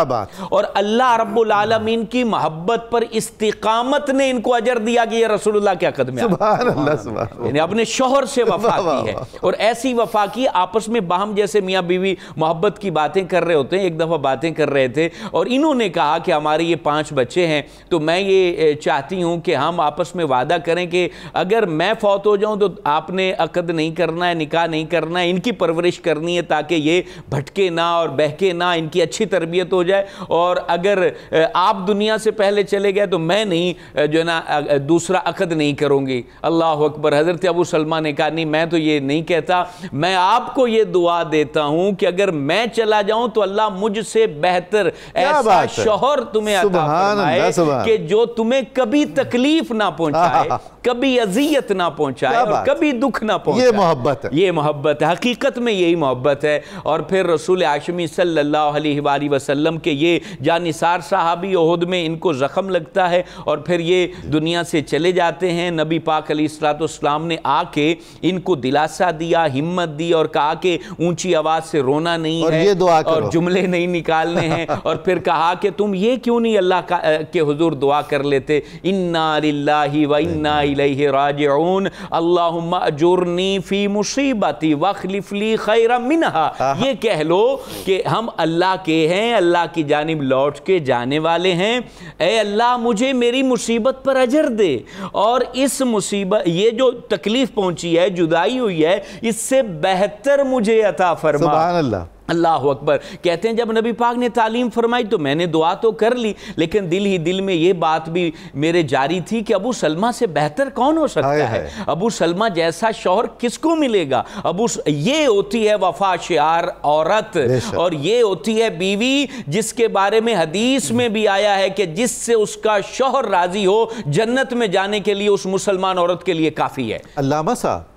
اور اللہ رب العالمین کی محبت پر استقامت نے ان کو اجر دیا کہ یہ رسول اللہ کے عقد میں سبحان اللہ سبحان اللہ. یعنی اپنے شوہر سے وفا کی ہے، اور ایسی وفا کی آپس میں باہم جیسے میاں بیوی محبت کی باتیں کر رہے ہوتے ہیں. ایک دفعہ باتیں کر رہے تھے اور انہوں نے کہا کہ ہمارے یہ 5 بچے ہیں، تو میں یہ چاہتی ہوں کہ ہم آپس میں وعدہ کریں کہ اگر میں فوت ہو جاؤں تو آپ نے عقد نہیں کرنا ہے، نکاح نہیں کرنا ہے، ان کی پرورش کرنی ہے تاکہ یہ بھٹکے نہ اور بہکے نہ، ان کی اچھی تربیت ہو جائے، اور اگر آپ دنیا سے پہلے چلے گئے تو میں نہیں جو ہے نا دوسرا عقد نہیں کروں گی. اللہ اکبر. حضرت ابو سلمہ نے کہا نہیں، میں تو یہ نہیں کہتا، میں آپ کو یہ دعا دیتا ہوں کہ اگر میں چلا جاؤں تو اللہ مجھ سے بہتر ایسا شوہر تمہیں عطا فرمائے کہ جو تمہیں کبھی تکلیف نہ پہنچائے، کبھی اذیت نہ پثائے اور کبھی دکھ نہ پہنچائے. یہ محبت ہے، یہ محبت ہے، حقیقت میں یہی محبت ہے. اور پھر رسول ہاشمی صلی اللہ علیہ وآلہ وسلم کے یہ جانثار صحابی احد میں ان کو زخم لگتا ہے اور پھر یہ دنیا سے چلے جاتے ہیں. نبی پاک علیہ السلام نے آ کے ان کو دلاسا دیا، ہمت دی اور کہا کہ اونچی آواز سے رونا نہیں ہے اور جملے نہیں نکالنے ہیں، اور پھر کہا کہ تم یہ کیوں نہیں اللہ کے حضور دعا کر لیتے، انا للہ و انا الیہ راجعون، اللہم اجرنی فی مصیبتی واخلف لی خیرا منہا. یہ کہہ لو کہ ہم اللہ کے ہیں، اللہ کی جانب لوٹ کے جانے والے ہیں، اے اللہ مجھے میری مصیبت پر اجر دے، اور اس مصیبت یہ جو تکلیف پہنچی ہے، جدائی ہوئی ہے، اس سے بہتر مجھے عطا فرما. سبحان اللہ. اللہ اکبر. کہتے ہیں جب نبی پاک نے تعلیم فرمائی تو میں نے دعا تو کر لی، لیکن دل ہی دل میں یہ بات بھی میرے جاری تھی کہ ابو سلمہ سے بہتر کون ہو سکتا ہے، ابو سلمہ جیسا شوہر کس کو ملے گا. یہ ہوتی ہے وفا شعار عورت، اور یہ ہوتی ہے بیوی جس کے بارے میں حدیث میں بھی آیا ہے کہ جس سے اس کا شوہر راضی ہو جنت میں جانے کے لیے اس مسلمان عورت کے لیے کافی ہے. علامہ صاحب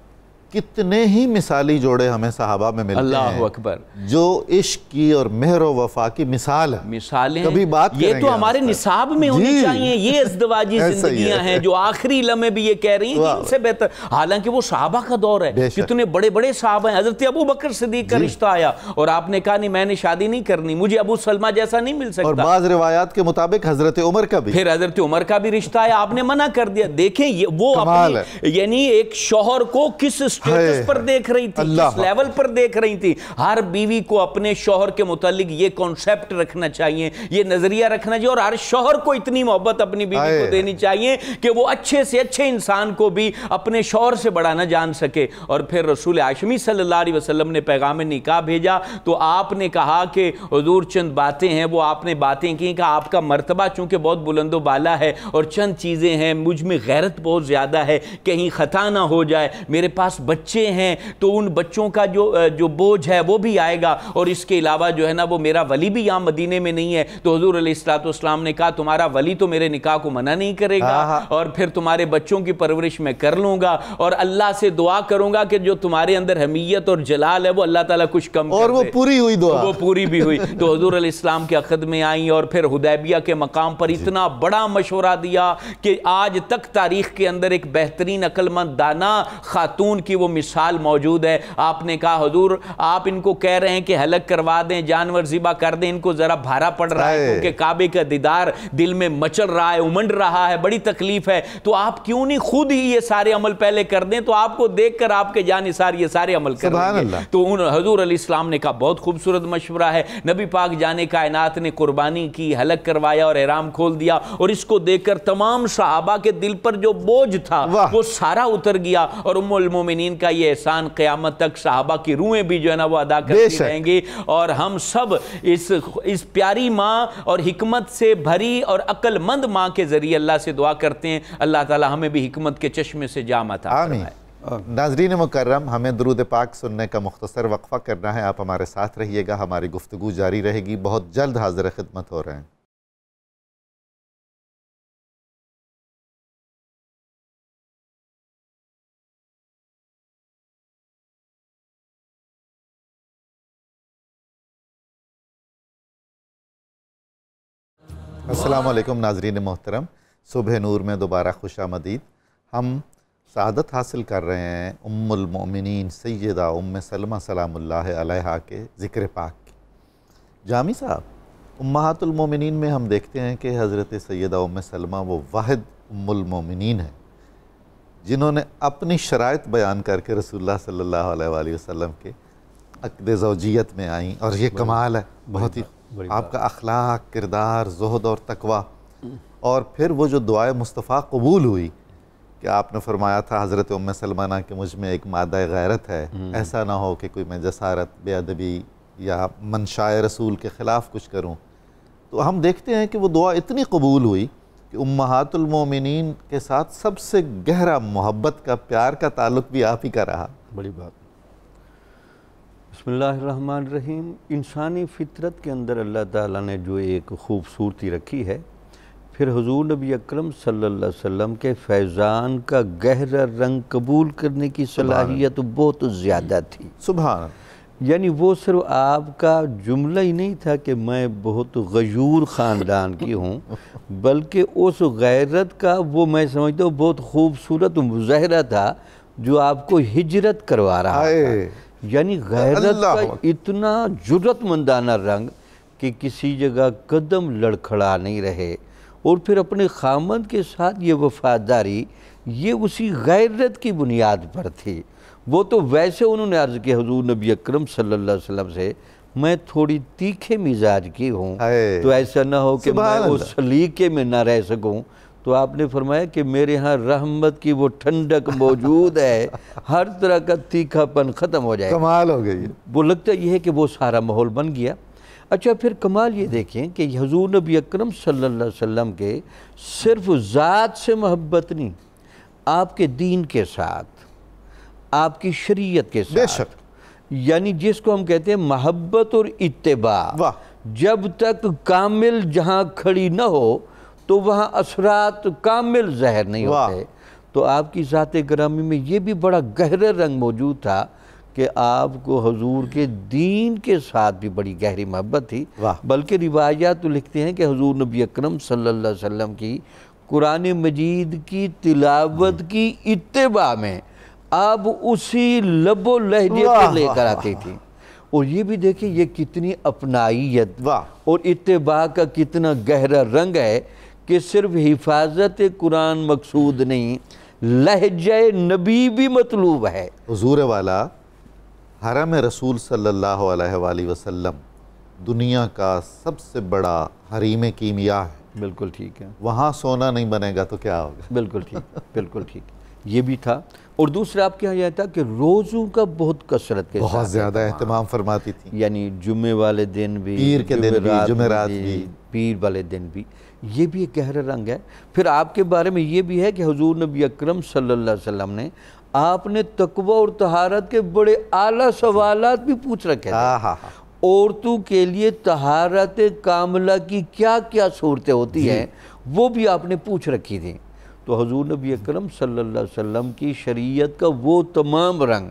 کتنے ہی مثالی جوڑے ہمیں صحابہ میں ملتے ہیں، اللہ اکبر، جو عشق کی اور مہر و وفا کی مثال ہے. مثالیں کبھی بات یہ تو ہمارے نصاب میں ہونی چاہیے. یہ ازدواجی زندگیاں ہیں جو آخری لمحے بھی یہ کہہ رہی ہیں کہ ان سے بہتر، حالانکہ وہ صحابہ کا دور ہے، کتنے بڑے بڑے صحابہ ہیں. حضرت ابو بکر صدیق کا رشتہ آیا اور آپ نے کہا نہیں میں نے شادی نہیں کرنی، مجھے ابو سلمہ جیسا نہیں مل سکتا. اور بعض روایات کے مطابق حضرت عمر کا بھی، پھر حضرت عمر کا بھی رشتہ آیا، آپ نے منع کر دیا. دیکھیں وہ اپنی یعنی ایک شوہر کو کس اسٹیٹس پر دیکھ رہی تھی، کس لیول پر دیکھ رہی تھی. ہر بیوی کو اپنے شوہر کے متعلق یہ کانسیپٹ رکھنا چاہیے، یہ نظریہ رکھنا چاہیے، اور ہر شوہر کو اتنی محبت اپنی بیوی کو دینی چاہیے کہ وہ اچھے سے اچھے انسان کو بھی اپنے شوہر سے بڑا نہ جان سکے. اور پھر رسول ہاشمی صلی اللہ علیہ وسلم نے پیغام نکاح بھیجا تو آپ نے کہا کہ حضور چند باتیں ہیں، وہ آپ نے باتیں کی کہ آپ کا مرتبہ چونکہ بہت بلند و بالا ہے اور چند چیزیں ہیں، مجھ میں غیرت بہت زیادہ ہے، کہیں خطا نہ ہو جائے، میرے پاس بچے ہیں تو ان بچوں کا جو بوجھ ہے وہ بھی آئے گا، اور اس کے علاوہ جو ہے نا وہ میرا ولی بھی یہاں مدینے میں نہیں ہے. تو حضور علیہ السلام نے کہا تمہارا ولی تو میرے نکاح کو منع نہیں کرے گا، اور پھر تمہارے بچوں کی پرورش میں کر لوں گا، اور اللہ سے دعا کروں گا کہ جو تمہارے اندر حمیت اور جلال ہے وہ اللہ تعالیٰ کچھ کم کر دے. اور وہ پوری ہوئی دعا، وہ پوری بھی ہوئی. تو حضور علیہ السلام کے عقد میں آئیں اور پھر حدیبیہ کے مقام پر اتنا بڑا مشورہ دیا کہ آج تک تاریخ کے اندر ایک بہترین عقل مند دانا خاتون کی وہ مثال موجود ہے. آپ نے کہا حضور آپ ان کو کہہ رہے ہیں کہ ہلاک کروا دیں، جانور ذبح کر دیں، ان کو ذرا بھارا پڑ رہا ہے کیونکہ کعبے کا دیدار دل میں مچل رہا ہے، امنڈ رہا ہے، بڑی تکلیف ہے، تو آپ کیوں نہیں خود ہی یہ سارے عمل پہلے کر دیں تو آپ کو دیکھ کر آپ کے جانثار یہ سارے عمل کر لیں گے. تو حضور علیہ السلام نے کہا بہت خوبصورت مشورہ ہے. نبی پاک جانے کائنات نے قربانی کی، ہلاک کروایا اور احرام کھول دیا، اور اس کو دیکھ کر تمام صحابہ کے دل پر جو بوجھ تھا وہ سارا اتر گیا. اور ام المومنین کا یہ احسان قیامت تک صحابہ کی روحیں بھی جو ہے نا وہ ادا کرتی رہیں گی. اور ہم سب اس پیاری ماں اور حکمت سے بھری اور عقل مند ماں کے ذریعے اللہ سے دعا کرتے ہیں اللہ تعالی ہمیں بھی حکمت کے چشمے سے جام عطا فرمائے. ناظرین مکرم، ہمیں درود پاک سننے کا مختصر وقفہ کرنا ہے، آپ ہمارے ساتھ رہیے گا، ہماری گفتگو جاری رہے گی، بہت جلد حاضر خدمت ہو رہے ہیں. السلام علیکم ناظرین محترم، صبح نور میں دوبارہ خوش آمدید۔ ہم سعادت حاصل کر رہے ہیں ام المؤمنین سیدہ ام سلمہ سلام اللہ علیہا کے ذکر پاک کی۔ جامی صاحب، امہات المومنین میں ہم دیکھتے ہیں کہ حضرت سیدہ ام سلمہ وہ واحد ام المومنین ہیں جنہوں نے اپنی شرائط بیان کر کے رسول اللہ صلی اللہ علیہ وآلہ وسلم کے عقد زوجیت میں آئیں، اور یہ کمال ہے بہت ہی، آپ کا اخلاق، کردار، زہد اور تقوی، اور پھر وہ جو دعائے مصطفیٰ قبول ہوئی کہ آپ نے فرمایا تھا حضرت ام سلمہ کہ مجھ میں ایک مادہ غیرت ہے، ایسا نہ ہو کہ کوئی میں جسارت، بے ادبی یا منشائے رسول کے خلاف کچھ کروں۔ تو ہم دیکھتے ہیں کہ وہ دعا اتنی قبول ہوئی کہ امہات المومنین کے ساتھ سب سے گہرا محبت کا، پیار کا تعلق بھی آپ ہی کا رہا۔ بڑی بات۔ بسم اللہ الرحمن الرحیم۔ انسانی فطرت کے اندر اللہ تعالیٰ نے جو ایک خوبصورتی رکھی ہے، پھر حضور نبی اکرم صلی اللہ علیہ وسلم کے فیضان کا گہرا رنگ قبول کرنے کی صلاحیت بہت زیادہ تھی۔ سبحان اللہ۔ یعنی وہ صرف آپ کا جملہ ہی نہیں تھا کہ میں بہت غیور خاندان کی ہوں، بلکہ اس غیرت کا وہ میں سمجھتا ہوں بہت خوبصورت مظاہرہ تھا جو آپ کو ہجرت کروا رہا تھا۔ یعنی غیرت کا اتنا جرأت مندانہ رنگ کہ کسی جگہ قدم لڑکھڑا نہیں رہے، اور پھر اپنے خامند کے ساتھ یہ وفاداری یہ اسی غیرت کی بنیاد پر تھی۔ وہ تو ویسے انہوں نے عرض کیا حضور نبی اکرم صلی اللہ علیہ وسلم سے، میں تھوڑی تیکھے مزاج کی ہوں، تو ایسا نہ ہو کہ میں اس سلیقے میں نہ رہ سکوں۔ تو آپ نے فرمایا کہ میرے ہاں رحمت کی وہ ٹھنڈک موجود ہے، ہر طرح کا تیکھا پن ختم ہو جائے۔ کمال ہو گئی۔ وہ لگتا یہ ہے کہ وہ سارا ماحول بن گیا۔ اچھا، پھر کمال یہ دیکھیں کہ حضور نبی اکرم صلی اللہ علیہ وسلم کے صرف ذات سے محبت نہیں، آپ کے دین کے ساتھ، آپ کی شریعت کے ساتھ، بے شک، یعنی جس کو ہم کہتے ہیں محبت اور اتباع، جب تک کامل جہاں کھڑی نہ ہو تو وہاں اثرات کامل ظاہر نہیں ہوتے۔ تو آپ کی ذات گرامی میں یہ بھی بڑا گہرا رنگ موجود تھا کہ آپ کو حضور کے دین کے ساتھ بھی بڑی گہری محبت تھی۔ بلکہ روایات تو لکھتے ہیں کہ حضور نبی اکرم صلی اللہ علیہ وسلم کی قرآن مجید کی تلاوت کی اتباع میں آپ اسی لب و لہجے پر لے کر آتی تھی۔ اور یہ بھی دیکھیں یہ کتنی اپنائیت اور اتباع کا کتنا گہرا رنگ ہے کہ صرف حفاظت قرآن مقصود نہیں، لہجہ نبی بھی مطلوب ہے۔ حضور والا حرم رسول صلی اللہ علیہ وآلہ وسلم دنیا کا سب سے بڑا حریم کیمیا ہے۔ بالکل ٹھیک ہے۔ وہاں سونا نہیں بنے گا تو کیا ہوگا؟ بالکل ٹھیک، بالکل ٹھیک، یہ بھی تھا۔ اور دوسرا آپ کے یہاں یہ تھا کہ روزوں کا بہت کثرت کے ساتھ بہت زیادہ اہتمام فرماتی تھی، یعنی جمعے والے دن بھی، پیر کے دن بھی، جمعرات بھی، پیر والے دن بھی، یہ بھی ایک گہرا رنگ ہے۔ پھر آپ کے بارے میں یہ بھی ہے کہ حضور نبی اکرم صلی اللہ علیہ وسلم نے آپ نے تقوی اور طہارت کے بڑے اعلیٰ سوالات بھی پوچھ رکھے تھے۔ عورتوں کے لیے طہارت کاملہ کی کیا کیا صورتیں ہوتی ہیں وہ بھی آپ نے پوچھ رکھی تھی۔ تو حضور نبی اکرم صلی اللہ علیہ وسلم کی شریعت کا وہ تمام رنگ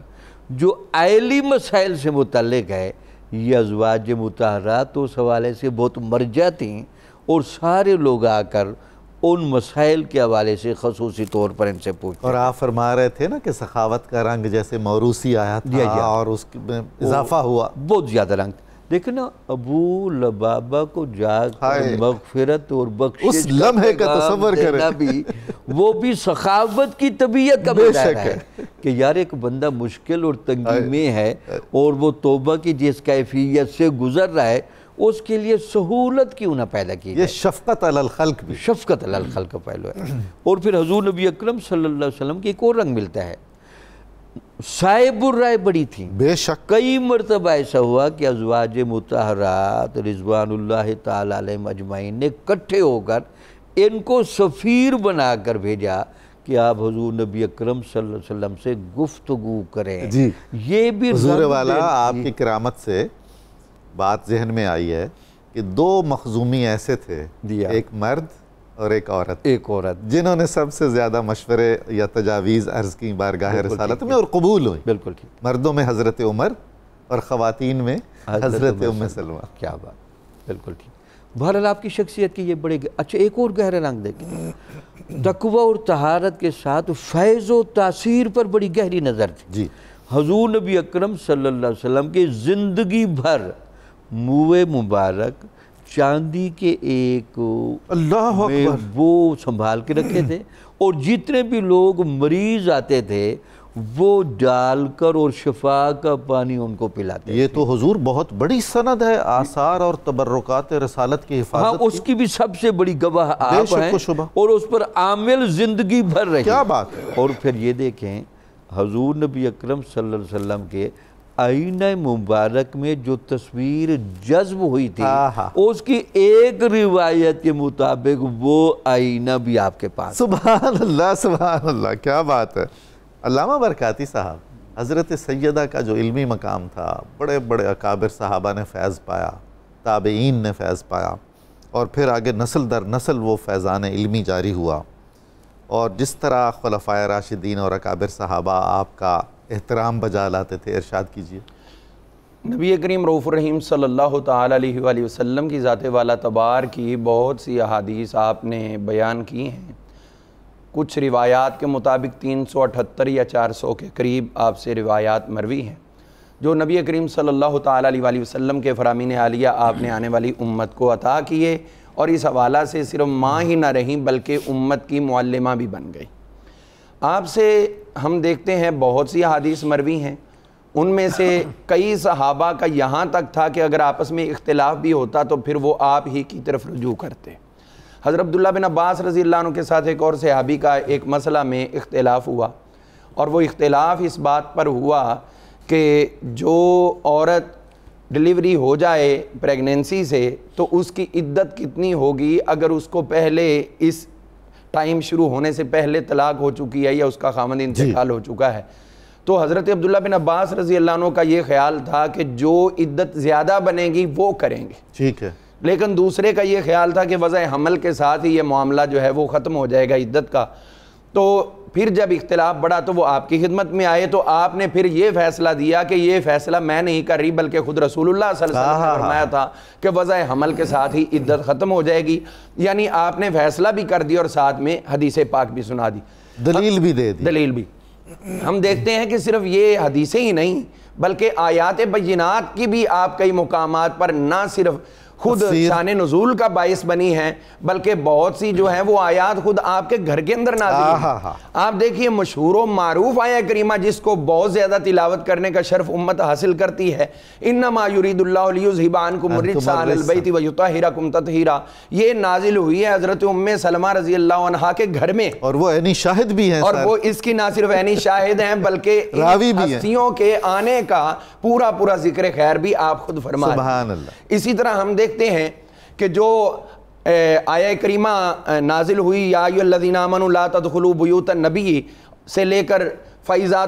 جو عائلی مسائل سے متعلق ہے، یہ ازواج مطہرات اس حوالے سے بہت مرجع تھیں، اور سارے لوگ آ کر ان مسائل کے حوالے سے خصوصی طور پر ان سے پوچھتے۔ اور آپ فرما رہے تھے نا کہ سخاوت کا رنگ جیسے موروثی آیا تھا اور اس میں اضافہ ہوا، بہت زیادہ رنگ۔ دیکھیں نا، ابو لبابہ کو جا کر مغفرت اور بخشش اس لمحے کا تصور کریں بھی، وہ بھی سخاوت کی طبیعت کا مظاہرہ ہے کہ یار ایک بندہ مشکل اور تنگی میں ہے اور وہ توبہ کی جس کیفیت سے گزر رہا ہے اس کے لیے سہولت کیوں نہ پیدا کی جائے۔ یہ شفقت علی الخلق بھی، شفقت علی الخلق کا پہلو ہے۔ اور پھر حضور نبی اکرم صلی اللہ علیہ وسلم کی ایک اور رنگ ملتا ہے، صاحب الرائے بڑی تھی۔ بے شک کئی مرتبہ ایسا ہوا کہ ازواج مطہرات رضوان اللہ تعالی علیہم اجمعین نے اکٹھے ہو کر ان کو سفیر بنا کر بھیجا کہ آپ حضور نبی اکرم صلی اللہ علیہ وسلم سے گفتگو کریں۔ جی، یہ بھی حضور والا آپ کی کرامت سے بات ذہن میں آئی ہے کہ دو مخزومی ایسے تھے، ایک مرد اور ایک عورت، جنہوں نے سب سے زیادہ مشورے یا تجاویز عرض کی بارگاہ رسالت میں اور قبول ہوئی۔ بالکل ٹھیک۔ مردوں میں حضرت عمر اور خواتین میں حضرت ام سلمہ۔ کیا بات، بالکل ٹھیک۔ بہرحال آپ کی شخصیت کی یہ بڑے اچھا ایک اور گہرا رنگ دیکھیں، تقوی اور طہارت کے ساتھ فیض و تاثیر پر بڑی گہری نظر تھی جی۔ حضور نبی اکرم صلی اللہ علیہ وسلم کے زندگی بھر منہ مبارک چاندی کے ایک اللہ اکبر وہ سنبھال کے رکھے تھے، اور جتنے بھی لوگ مریض آتے تھے وہ ڈال کر اور شفا کا پانی ان کو پلاتے تھے۔ یہ تو حضور بہت بڑی سند ہے آثار اور تبرکات رسالت کی حفاظت اس کی بھی سب سے بڑی گواہ آپ ہیں، اور اس پر عامل زندگی بھر رہے۔ کیا بات ہے۔ اور پھر یہ دیکھیں حضور نبی اکرم صلی اللہ علیہ وسلم کے آئینہ مبارک میں جو تصویر جذب ہوئی تھی، اس کی ایک روایت کے مطابق وہ آئینہ بھی آپ کے پاس۔ سبحان اللہ سبحان اللہ، کیا بات ہے۔ علامہ برکاتی صاحب، حضرت سیدہ کا جو علمی مقام تھا، بڑے بڑے اکابر صحابہ نے فیض پایا، تابعین نے فیض پایا، اور پھر آگے نسل در نسل وہ فیضان علمی جاری ہوا، اور جس طرح خلفائے راشدین اور اکابر صحابہ آپ کا احترام بجا لاتے تھے، ارشاد کیجئے۔ نبی کریم رؤوف الرحیم صلی اللہ تعالیٰ علیہ وآلہ وسلم کی ذات والا تبار کی بہت سی احادیث آپ نے بیان کی ہیں۔ کچھ روایات کے مطابق 378 یا 400 کے قریب آپ سے روایات مروی ہیں جو نبی کریم صلی اللہ تعالیٰ علیہ وآلہ وسلم کے فرامین عالیہ آپ نے آنے والی امت کو عطا کیے، اور اس حوالہ سے صرف ماں ہی نہ رہیں بلکہ امت کی معلمہ بھی بن گئی۔ آپ سے ہم دیکھتے ہیں بہت سی احادیث مروی ہیں، ان میں سے کئی صحابہ کا یہاں تک تھا کہ اگر آپس میں اختلاف بھی ہوتا تو پھر وہ آپ ہی کی طرف رجوع کرتے۔ حضرت عبداللہ بن عباس رضی اللہ عنہ کے ساتھ ایک اور صحابی کا ایک مسئلہ میں اختلاف ہوا، اور وہ اختلاف اس بات پر ہوا کہ جو عورت ڈیلیوری ہو جائے پریگننسی سے تو اس کی عدت کتنی ہوگی اگر اس کو پہلے اس ٹائم شروع ہونے سے پہلے طلاق ہو چکی ہے یا اس کا خامند انتقال ہو چکا ہے۔ تو حضرت عبداللہ بن عباس رضی اللہ عنہ کا یہ خیال تھا کہ جو عدت زیادہ بنے گی وہ کریں گے، ٹھیک ہے، لیکن دوسرے کا یہ خیال تھا کہ وضع حمل کے ساتھ ہی یہ معاملہ جو ہے وہ ختم ہو جائے گا عدت کا۔ تو پھر جب اختلاف بڑھا تو وہ آپ کی خدمت میں آئے، تو آپ نے پھر یہ فیصلہ دیا کہ یہ فیصلہ میں نہیں کر رہی بلکہ خود رسول اللہ صلی اللہ علیہ وسلم نے فرمایا تھا کہ وضع حمل کے ساتھ ہی عدت ختم ہو جائے گی، یعنی آپ نے فیصلہ بھی کر دیا اور ساتھ میں حدیث پاک بھی سنا دی، دلیل بھی دے دی۔ دلیل بھی ہم دیکھتے ہیں کہ صرف یہ حدیثیں ہی نہیں بلکہ آیات بینات کی بھی آپ کئی مقامات پر نہ صرف خود شان نزول کا باعث بنی ہیں بلکہ بہت سی جو ہیں وہ آیات خود آپ کے گھر کے اندر نازل ہیں۔ آپ دیکھیے مشہور و معروف آیہ کریمہ جس کو بہت زیادہ تلاوت کرنے کا شرف امت حاصل کرتی ہے، انما یرید اللہ لیذھب عنکم الرجس اہل البیت ویطہرکم تطہیرا، یہ نازل ہوئی ہے حضرت ام سلمہ رضی اللہ عنہا کے گھر میں، اور وہ عینی شاہد بھی ہیں، اور وہ اس کی نہ صرف عینی شاہد ہیں بلکہ ہستیوں کے آنے کا پورا پورا ذکر خیر بھی آپ خود فرما رہے ہیں۔ سبحان اللہ۔ اسی طرح ہم دیکھتے ہیں کہ جو آیہ کریمہ نازل ہوئی یا ایھا الذین آمنوا لا تدخلوا بیوت النبی سے لے کر فَإِذَا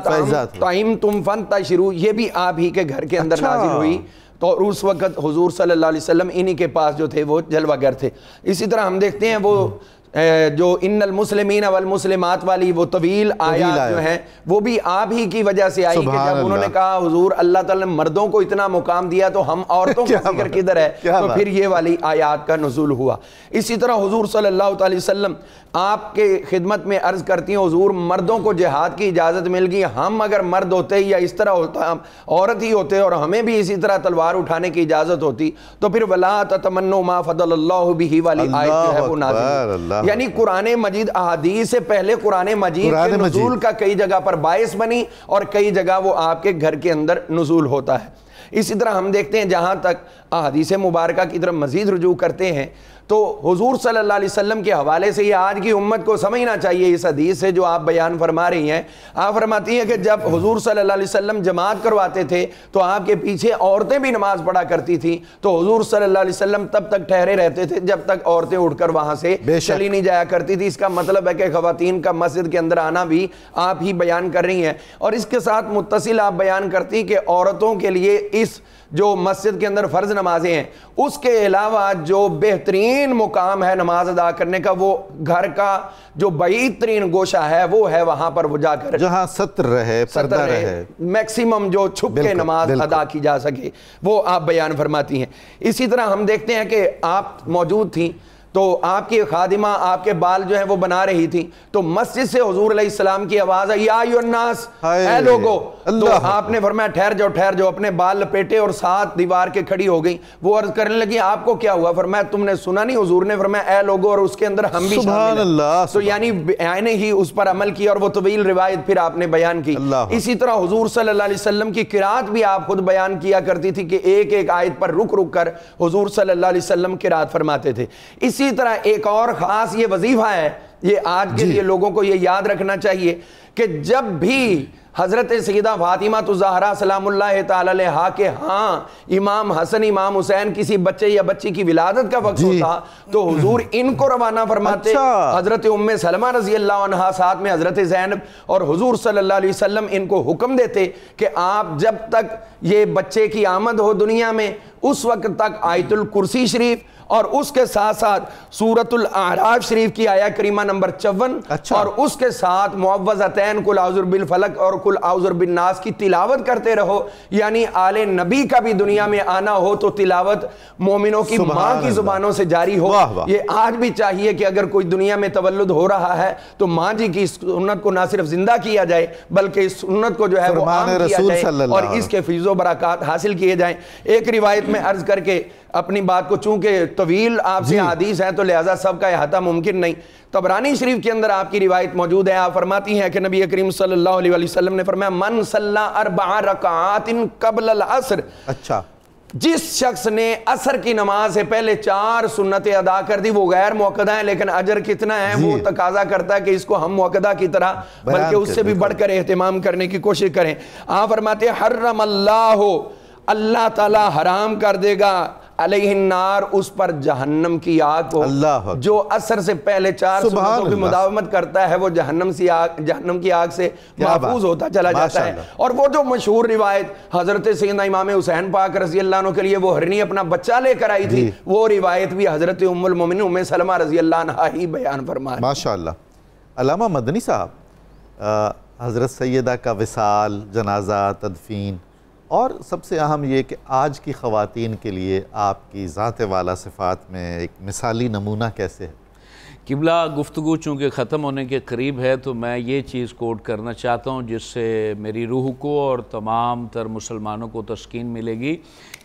طَعِمْتُمْ فَانتَشِرُوا، یہ بھی آپ ہی کے گھر کے اندر نازل ہوئی، تو اس وقت حضور صلی اللہ علیہ وسلم انہی کے پاس جو تھے وہ جلوہ گر تھے۔ اسی طرح ہم دیکھتے ہیں وہ جو ان المسلمین والمسلمات والی وہ طویل آیات جو ہیں وہ بھی آپ ہی کی وجہ سے آئی کہ جب انہوں نے کہا حضور اللہ تعالیٰ نے مردوں کو اتنا مقام دیا تو ہم عورتوں کا ذکر کدھر ہے، تو پھر یہ والی آیات کا نزول ہوا۔ اسی طرح حضور صلی اللہ علیہ وسلم آپ کے خدمت میں عرض کرتی ہیں حضور مردوں کو جہاد کی اجازت مل گئی، ہم اگر مرد ہوتے یا اس طرح ہوتا عورت ہی ہوتے اور ہمیں بھی اسی طرح تلوار اٹھانے کی اجازت ہوتی تو پھر وَلَا تَتَمَنُّوا مَا فَضَّلَ اللَّهُ بِهِ والی آیت جو ہے وہ نازل ہوئی، یعنی قرآن مجید احادیث سے پہلے قرآن مجید کے نزول کا کئی جگہ پر باعث بنی اور کئی جگہ وہ آپ کے گھر کے اندر نزول ہوتا ہے۔ اسی طرح ہم دیکھتے ہیں جہاں تک احادیث مبارکہ کی طرف مزید رجوع کرتے ہیں تو حضور صلی اللہ علیہ وسلم کے حوالے سے یہ آج کی امت کو سمجھنا چاہیے اس حدیث سے جو آپ بیان فرما رہی ہیں۔ آپ فرماتی ہیں کہ جب حضور صلی اللہ علیہ وسلم جماعت کرواتے تھے تو آپ کے پیچھے عورتیں بھی نماز پڑھا کرتی تھیں، تو حضور صلی اللہ علیہ وسلم تب تک ٹھہرے رہتے تھے جب تک عورتیں اٹھ کر وہاں سے چلی نہیں جایا کرتی تھی۔ اس کا مطلب ہے کہ خواتین کا مسجد کے اندر آنا بھی آپ ہی بیان کر رہی ہیں، اور اس کے ساتھ متصل آپ بیان کرتی کہ عورتوں کے لیے اس جو مسجد کے اندر فرض نمازیں ہیں اس کے علاوہ جو بہترین ترین مقام ہے نماز ادا کرنے کا، وہ گھر کا جو بعید ترین گوشہ ہے وہ ہے وہاں پر وہ جا کر جہاں ستر رہے، پردہ رہے، میکسیمم جو چھپ کے نماز ادا کی جا سکے، وہ آپ بیان فرماتی ہیں۔ اسی طرح ہم دیکھتے ہیں کہ آپ موجود تھیں تو آپ کی خادمہ آپ کے بال جو ہیں وہ بنا رہی تھی، تو مسجد سے حضور علیہ السلام کی آواز ہے، یا ایھا الناس، اے لوگو، تو آپ نے فرمایا ٹھہر جاؤ، اپنے بال لپیٹے اور ساتھ دیوار کے کھڑی ہو گئی۔ وہ عرض کرنے لگی آپ کو کیا ہوا؟ فرمایا تم نے سنا نہیں؟ حضور نے فرمایا اے لوگو، اور اس کے اندر ہم بھی شامل ہیں۔ تو یعنی آئین ہی اس پر عمل کیا، اور وہ طویل روایت پھر آپ نے بیان کی۔ اسی طرح حضور صلی اللہ علیہ وسلم کی قرات بھی آپ خود بیان کیا کرتی تھی کہ ایک ایک آیت پر رک رک کر حضور صلی اللہ علیہ وسلم قرات فرماتے تھے۔ اسی طرح ایک اور خاص یہ وظیفہ ہے، یہ آج کے لیے لوگوں کو یہ یاد رکھنا چاہیے کہ جب بھی حضرت سیدہ فاطمہ الزہرا سلام اللہ تعالی علیہا کے ہاں امام حسن امام حسین کسی بچے یا بچی کی ولادت کا وقت ہوتا تو حضور ان کو روانہ فرماتے، حضرت ام سلمہ رضی اللہ عنہا ساتھ میں حضرت زینب، اور حضور صلی اللہ علیہ وسلم ان کو حکم دیتے کہ آپ جب تک یہ بچے کی آمد ہو دنیا میں اس وقت تک آیت الکرسی شریف اور اس کے ساتھ ساتھ سورۃ الاعراف شریف کی آیہ کریمہ نمبر 54 اور اس کے ساتھ معوذتین قل اعوذ بالفلق اور قل اعوذ بالناس کی تلاوت کرتے رہو۔ یعنی آل نبی کا بھی دنیا میں آنا ہو تو تلاوت مومنوں کی ماں کی زبانوں سے جاری ہو۔ یہ آج بھی چاہیے کہ اگر کوئی دنیا میں تولد ہو رہا ہے تو ماں جی کی سنت کو نہ صرف زندہ کیا جائے بلکہ اس سنت کو جو ہے وہ عام کیا جائے اور اس کے فیض و برکات حاصل کیے جائیں۔ ایک روایت میں عرض کر کے اپنی بات کو، چونکہ طویل آپ سے حدیث ہیں تو لہذا سب کا احاطہ ممکن نہیں، طبرانی شریف کے اندر آپ کی روایت موجود ہے، آپ فرماتی ہیں کہ نبی کریم صلی اللہ علیہ وسلم نے فرمایا من صلی 4 رکعات قبل العصر، جس شخص نے عصر کی نماز سے پہلے 4 سنتیں ادا کر دی، وہ غیر موقدہ ہیں لیکن اجر کتنا ہے وہ تقاضا کرتا ہے کہ اس کو ہم موقدہ کی طرح بلکہ اس سے بھی بڑھ کر اہتمام کرنے کی کوشش کریں۔ آپ فرماتے ہیں حرم اللہ تعالی حرام کر دے گا علیہ النار، اس پر جہنم کی آگ کو، جو عصر سے پہلے 4 سنتوں کی مداومت کرتا ہے وہ جہنم کی آگ سے محفوظ ہوتا چلا جاتا ہے۔ اور وہ جو مشہور روایت حضرت سیدنا امام حسین پاک رضی اللہ عنہ کے لیے وہ ہرنی اپنا بچہ لے کر آئی تھی، وہ روایت بھی حضرت ام المومنین ام سلمہ رضی اللہ عنہ ہی بیان فرمایا۔ ماشاءاللہ۔ علامہ مدنی صاحب، حضرت سیدہ کا وصال، جنازہ، تدفین، اور سب سے اہم یہ کہ آج کی خواتین کے لیے آپ کی ذات والا صفات میں ایک مثالی نمونہ کیسے ہے؟ قبلہ گفتگو چونکہ ختم ہونے کے قریب ہے تو میں یہ چیز کوٹ کرنا چاہتا ہوں جس سے میری روح کو اور تمام تر مسلمانوں کو تسکین ملے گی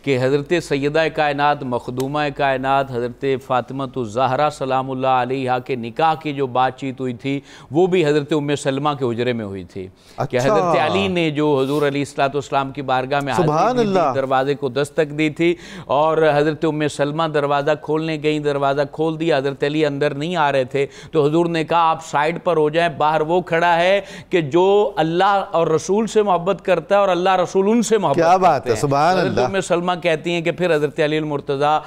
کہ حضرت سیدہ کائنات مخدومہ کائنات حضرت فاطمہ الزہرا سلام اللہ علیہا کے نکاح کی جو بات چیت ہوئی تھی وہ بھی حضرت ام سلمہ کے حجرے میں ہوئی تھی کہ حضرت علی نے جو حضور علیہ السلام کی بارگاہ میں حاضر دروازے کو دستک دی تھی اور حضرت ام سلمہ دروازہ کھولنے گئیں، دروازہ کھول دیا، حضرت علی اندر نہیں آ رہے تھے تو حضور نے کہا آپ سائیڈ پر ہو جائیں، باہر وہ کھڑا ہے کہ جو اللہ اور رسول سے محبت کرتا ہے اور اللہ رسول ان سے محبت کرتا ہے۔ کیا بات ہے، سبحان اللہ۔ حضرت ام سلمہ کہتی ہیں کہ پھر حضرت علی المرتضیٰ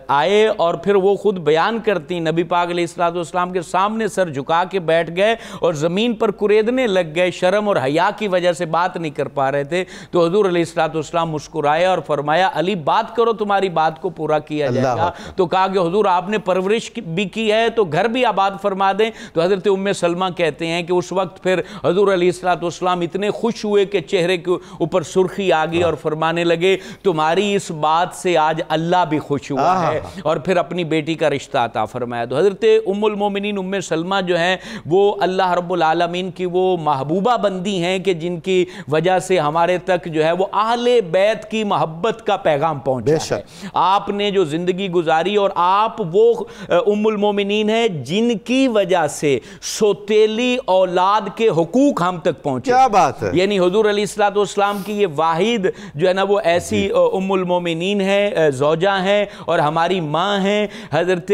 آئے اور پھر وہ خود بیان کرتی ہیں نبی پاک علیہ السلام کے سامنے سر جھکا کے بیٹھ گئے اور زمین پر کریدنے لگ گئے، شرم اور حیا کی وجہ سے بات نہیں کر پا رہے تھے تو حضور علیہ السلام مسکرائے اور فرمایا علی بات کرو، تمہاری بات کو پورا کیا جائے گا۔ تو کہا کہ حضور آپ نے پرورش بھی کی ہے تو گھر بھی آباد فرما دیں۔ تو حضرت ام سلمہ کہتے ہیں کہ اس وقت پھر حضور علیہ السلام اتنے خوش ہوئے کہ چہرے کے اوپر سرخی آ گئی اور فرمانے لگے تمہاری اس بات سے آج اللہ بھی خوش ہوا ہے، اور پھر اپنی بیٹی کا رشتہ عطا فرمایا۔ تو حضرت ام المومنین ام سلمہ جو ہیں وہ اللہ رب العالمین کی وہ محبوبہ بندی ہیں کہ جن کی وجہ سے ہمارے تک جو ہے وہ اہل بیت کی محبت کا پیغام پہنچا ہے۔ آپ نے جو زندگی گزاری اور آپ وہ ام المومنین ہیں جن کی وجہ سے سوتیلی اولاد کے حقوق ہم تک پہنچے۔ کیا بات ہے، یعنی حضور علیہ السلام کی یہ واحد جو ہے نا وہ ایسی ام المومنین ہے، زوجہ ہیں اور ہماری ماں ہیں۔ حضرت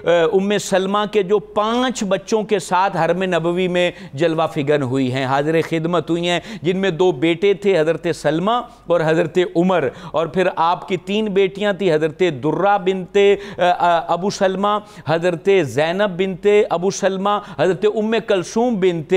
ام سلمہ کے جو 5 بچوں کے ساتھ حرم نبوی میں جلوہ فگن ہوئی ہیں، حاضر خدمت ہوئی ہیں، جن میں 2 بیٹے تھے حضرت سلمہ اور حضرت عمر، اور پھر آپ کی 3 بیٹیاں تھی حضرت درہ بنت ابو سلمہ، حضرت زینب زینب بنت ابو سلمہ، حضرت ام کلثوم بنت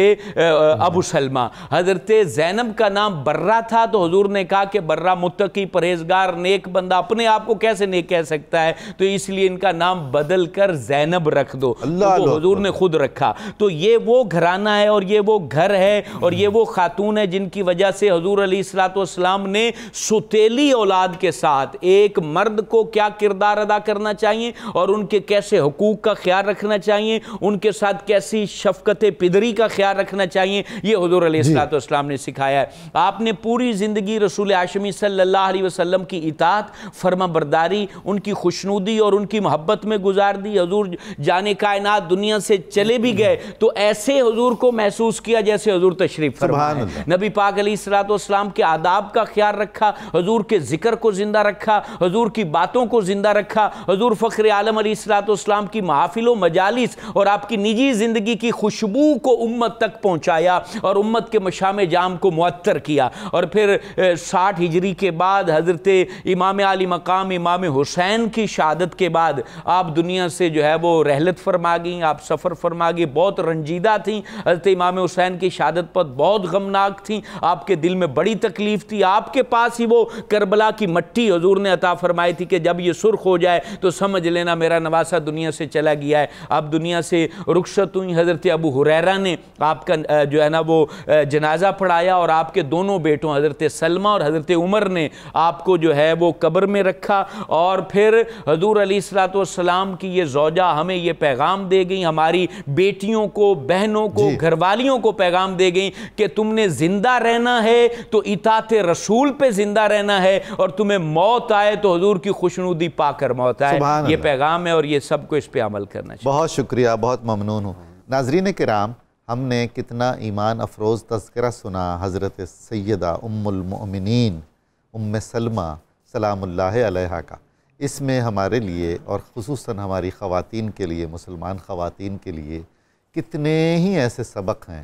ابو سلمہ۔ حضرت زینب کا نام برہ تھا تو حضور نے کہا کہ برہ متقی، پرہیزگار، نیک بندہ، اپنے آپ کو کیسے نیک کہہ سکتا ہے، تو اس لیے ان کا نام بدل کر زینب رکھ دو، تو حضور نے خود رکھا۔ تو یہ وہ گھرانہ ہے اور یہ وہ گھر ہے اور یہ وہ خاتون ہے جن کی وجہ سے حضور علیہ السلام نے ستیلی اولاد کے ساتھ ایک مرد کو کیا کردار ادا کرنا چاہیے اور ان کے کیسے حقوق کا خیال رکھنا چاہیے، ان کے ساتھ کیسی شفقت پدری کا خیال رکھنا چاہیے، یہ حضور علیہ السلام نے سکھایا ہے۔ آپ نے پوری زندگی رسول ہاشمی صلی اللہ علیہ وسلم کی اطاعت، فرما برداری، ان کی خوشنودی اور ان کی محبت میں گزار دی۔ حضور جانے کائنات دنیا سے چلے بھی گئے تو ایسے حضور کو محسوس کیا جیسے حضور تشریف فرما ہے۔ نبی پاک علیہ السلام کے آداب کا خیال رکھا، حضور کے ذکر کو زندہ رکھا، حضور کی باتوں کو زندہ رکھا، حضور فخر عالم علیہ السلام کی محافل و مجالس اور آپ کی نجی زندگی کی خوشبو کو امت تک پہنچایا اور امت کے مشام جام کو معطر کیا۔ اور پھر 60 ہجری کے بعد حضرت امام علی مقام امام حسین کی شہادت کے بعد آپ دنیا سے جو ہے وہ رحلت فرما گئیں، آپ سفر فرما گئیں، بہت رنجیدہ تھیں۔ حضرت امام حسین کی شہادت پر بہت غمناک تھیں، آپ کے دل میں بڑی تکلیف تھی۔ آپ کے پاس ہی وہ کربلا کی مٹی حضور نے عطا فرمائی تھی کہ جب یہ سرخ ہو جائے تو سمجھ لینا میرا نواسہ دنیا سے چلا گیا ہے۔ آپ دنیا سے رخصت ہوئی۔ حضرت ابو ہریرہ نے آپ کا جو ہے نا وہ جنازہ پڑھایا اور آپ کے دونوں بیٹوں حضرت سلمہ اور حضرت عمر نے آپ کو جو ہے وہ قبر میں رکھا۔ اور پھر حضور علیہ السلام کی یہ زوجہ ہمیں یہ پیغام دے گئی، ہماری بیٹیوں کو، بہنوں کو، گھر والیوں کو پیغام دے گئی کہ تم نے زندہ رہنا ہے تو اطاعت رسول پہ زندہ رہنا ہے، اور تمہیں موت آئے تو حضور کی خوشنودی پا کر موت آئے۔ یہ پیغام ہے اور یہ سب کو اس پہ عمل کرنا چاہیے۔ بہت شکریہ، بہت ممنون ہوں۔ ناظرین کرام، ہم نے کتنا ایمان افروز تذکرہ سنا حضرت سیدہ ام المؤمنین ام سلمہ سلام اللہ علیہا کا۔ اس میں ہمارے لیے اور خصوصاً ہماری خواتین کے لیے، مسلمان خواتین کے لیے کتنے ہی ایسے سبق ہیں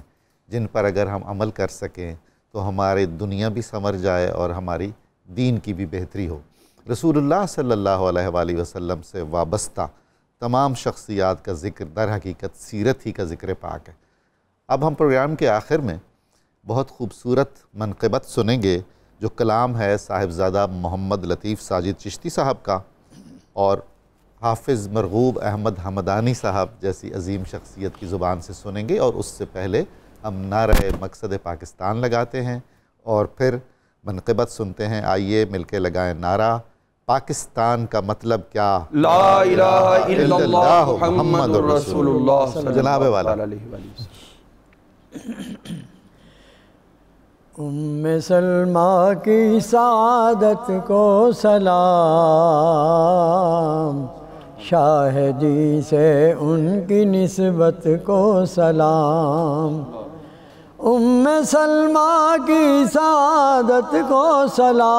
جن پر اگر ہم عمل کر سکیں تو ہماری دنیا بھی سنور جائے اور ہماری دین کی بھی بہتری ہو۔ رسول اللہ صلی اللہ علیہ وآلہ وسلم سے وابستہ تمام شخصیات کا ذکر در حقیقت سیرت ہی کا ذکر پاک ہے۔ اب ہم پروگرام کے آخر میں بہت خوبصورت منقبت سنیں گے جو کلام ہے صاحبزادہ محمد لطیف ساجد چشتی صاحب کا، اور حافظ مرغوب احمد حمدانی صاحب جیسی عظیم شخصیت کی زبان سے سنیں گے، اور اس سے پہلے ہم نعرہ مقصد پاکستان لگاتے ہیں اور پھر منقبت سنتے ہیں۔ آئیے مل کے لگائیں نعرہ پاکستان کا مطلب کیا؟ لا الہ الا اللہ محمد رسول اللہ جناب والا۔ ام سلمہ کی سعادت کو سلام، شاہدی سے ان کی نسبت کو سلام۔ ام سلمہ کی سعادت کو سلام،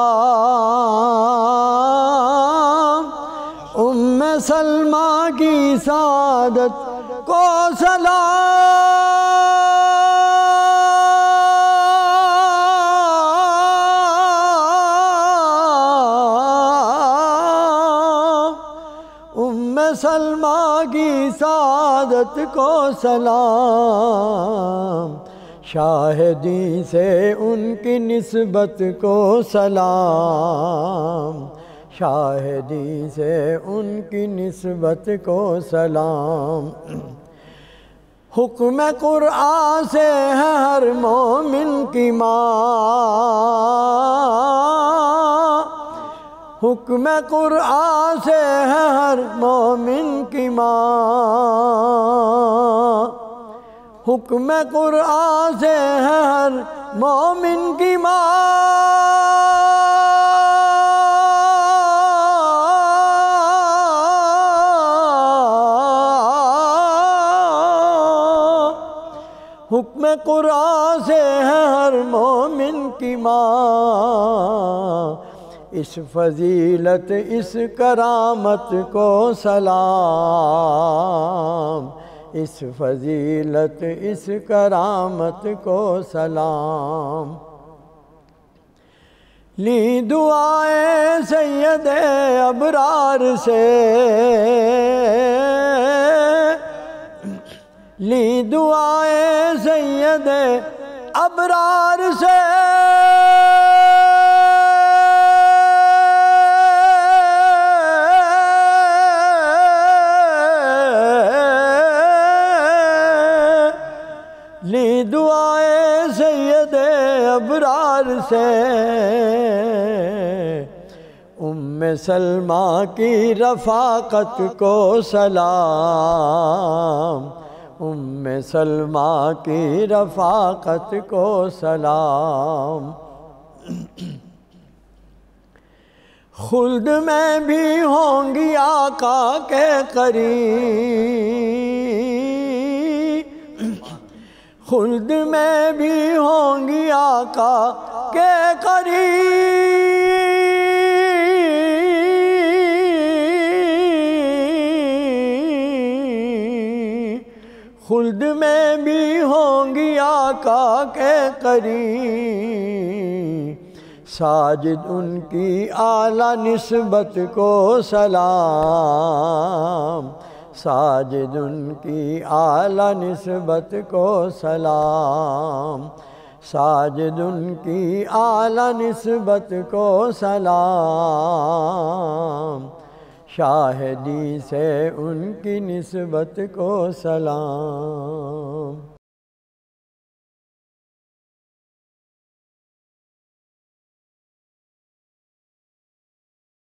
ام سلمہ کی سعادت کو سلام۔ ام سلمہ کی سعادت کو سلام، شاہدی سے ان کی نسبت کو سلام، شاہدی سے ان کی نسبت کو سلام۔ حکم قرآن سے ہے ہر مومن کی ماں، حکم قرآن سے ہے ہر مومن کی ماں، حکم قرآن سے ہے ہر مومن کی ماں۔ حکم قرآن سے ہے ہر مومن کی ماں، اس فضیلت اس کرامت کو سلام، اس فضیلت اس کرامت کو سلام۔ لی دعائیں سید ابرار سے، لی دعائیں سید ابرار سے، لی دعائیں سید ابرار سے، ام سلمہ کی رفاقت کو سلام، ام سلمہ کی رفاقت کو سلام۔ خلد میں بھی ہوں گی آقا کے قریب، خلد میں بھی ہوں گی آقا کے قریب، خلد میں بھی ہوں گی آقا کے قریب، ساجد ان کی اعلیٰ نسبت کو سلام، ساجد ان کی اعلیٰ نسبت کو سلام، ساجد ان کی اعلیٰ نسبت کو سلام، شاہدی سے ان کی نسبت کو سلام۔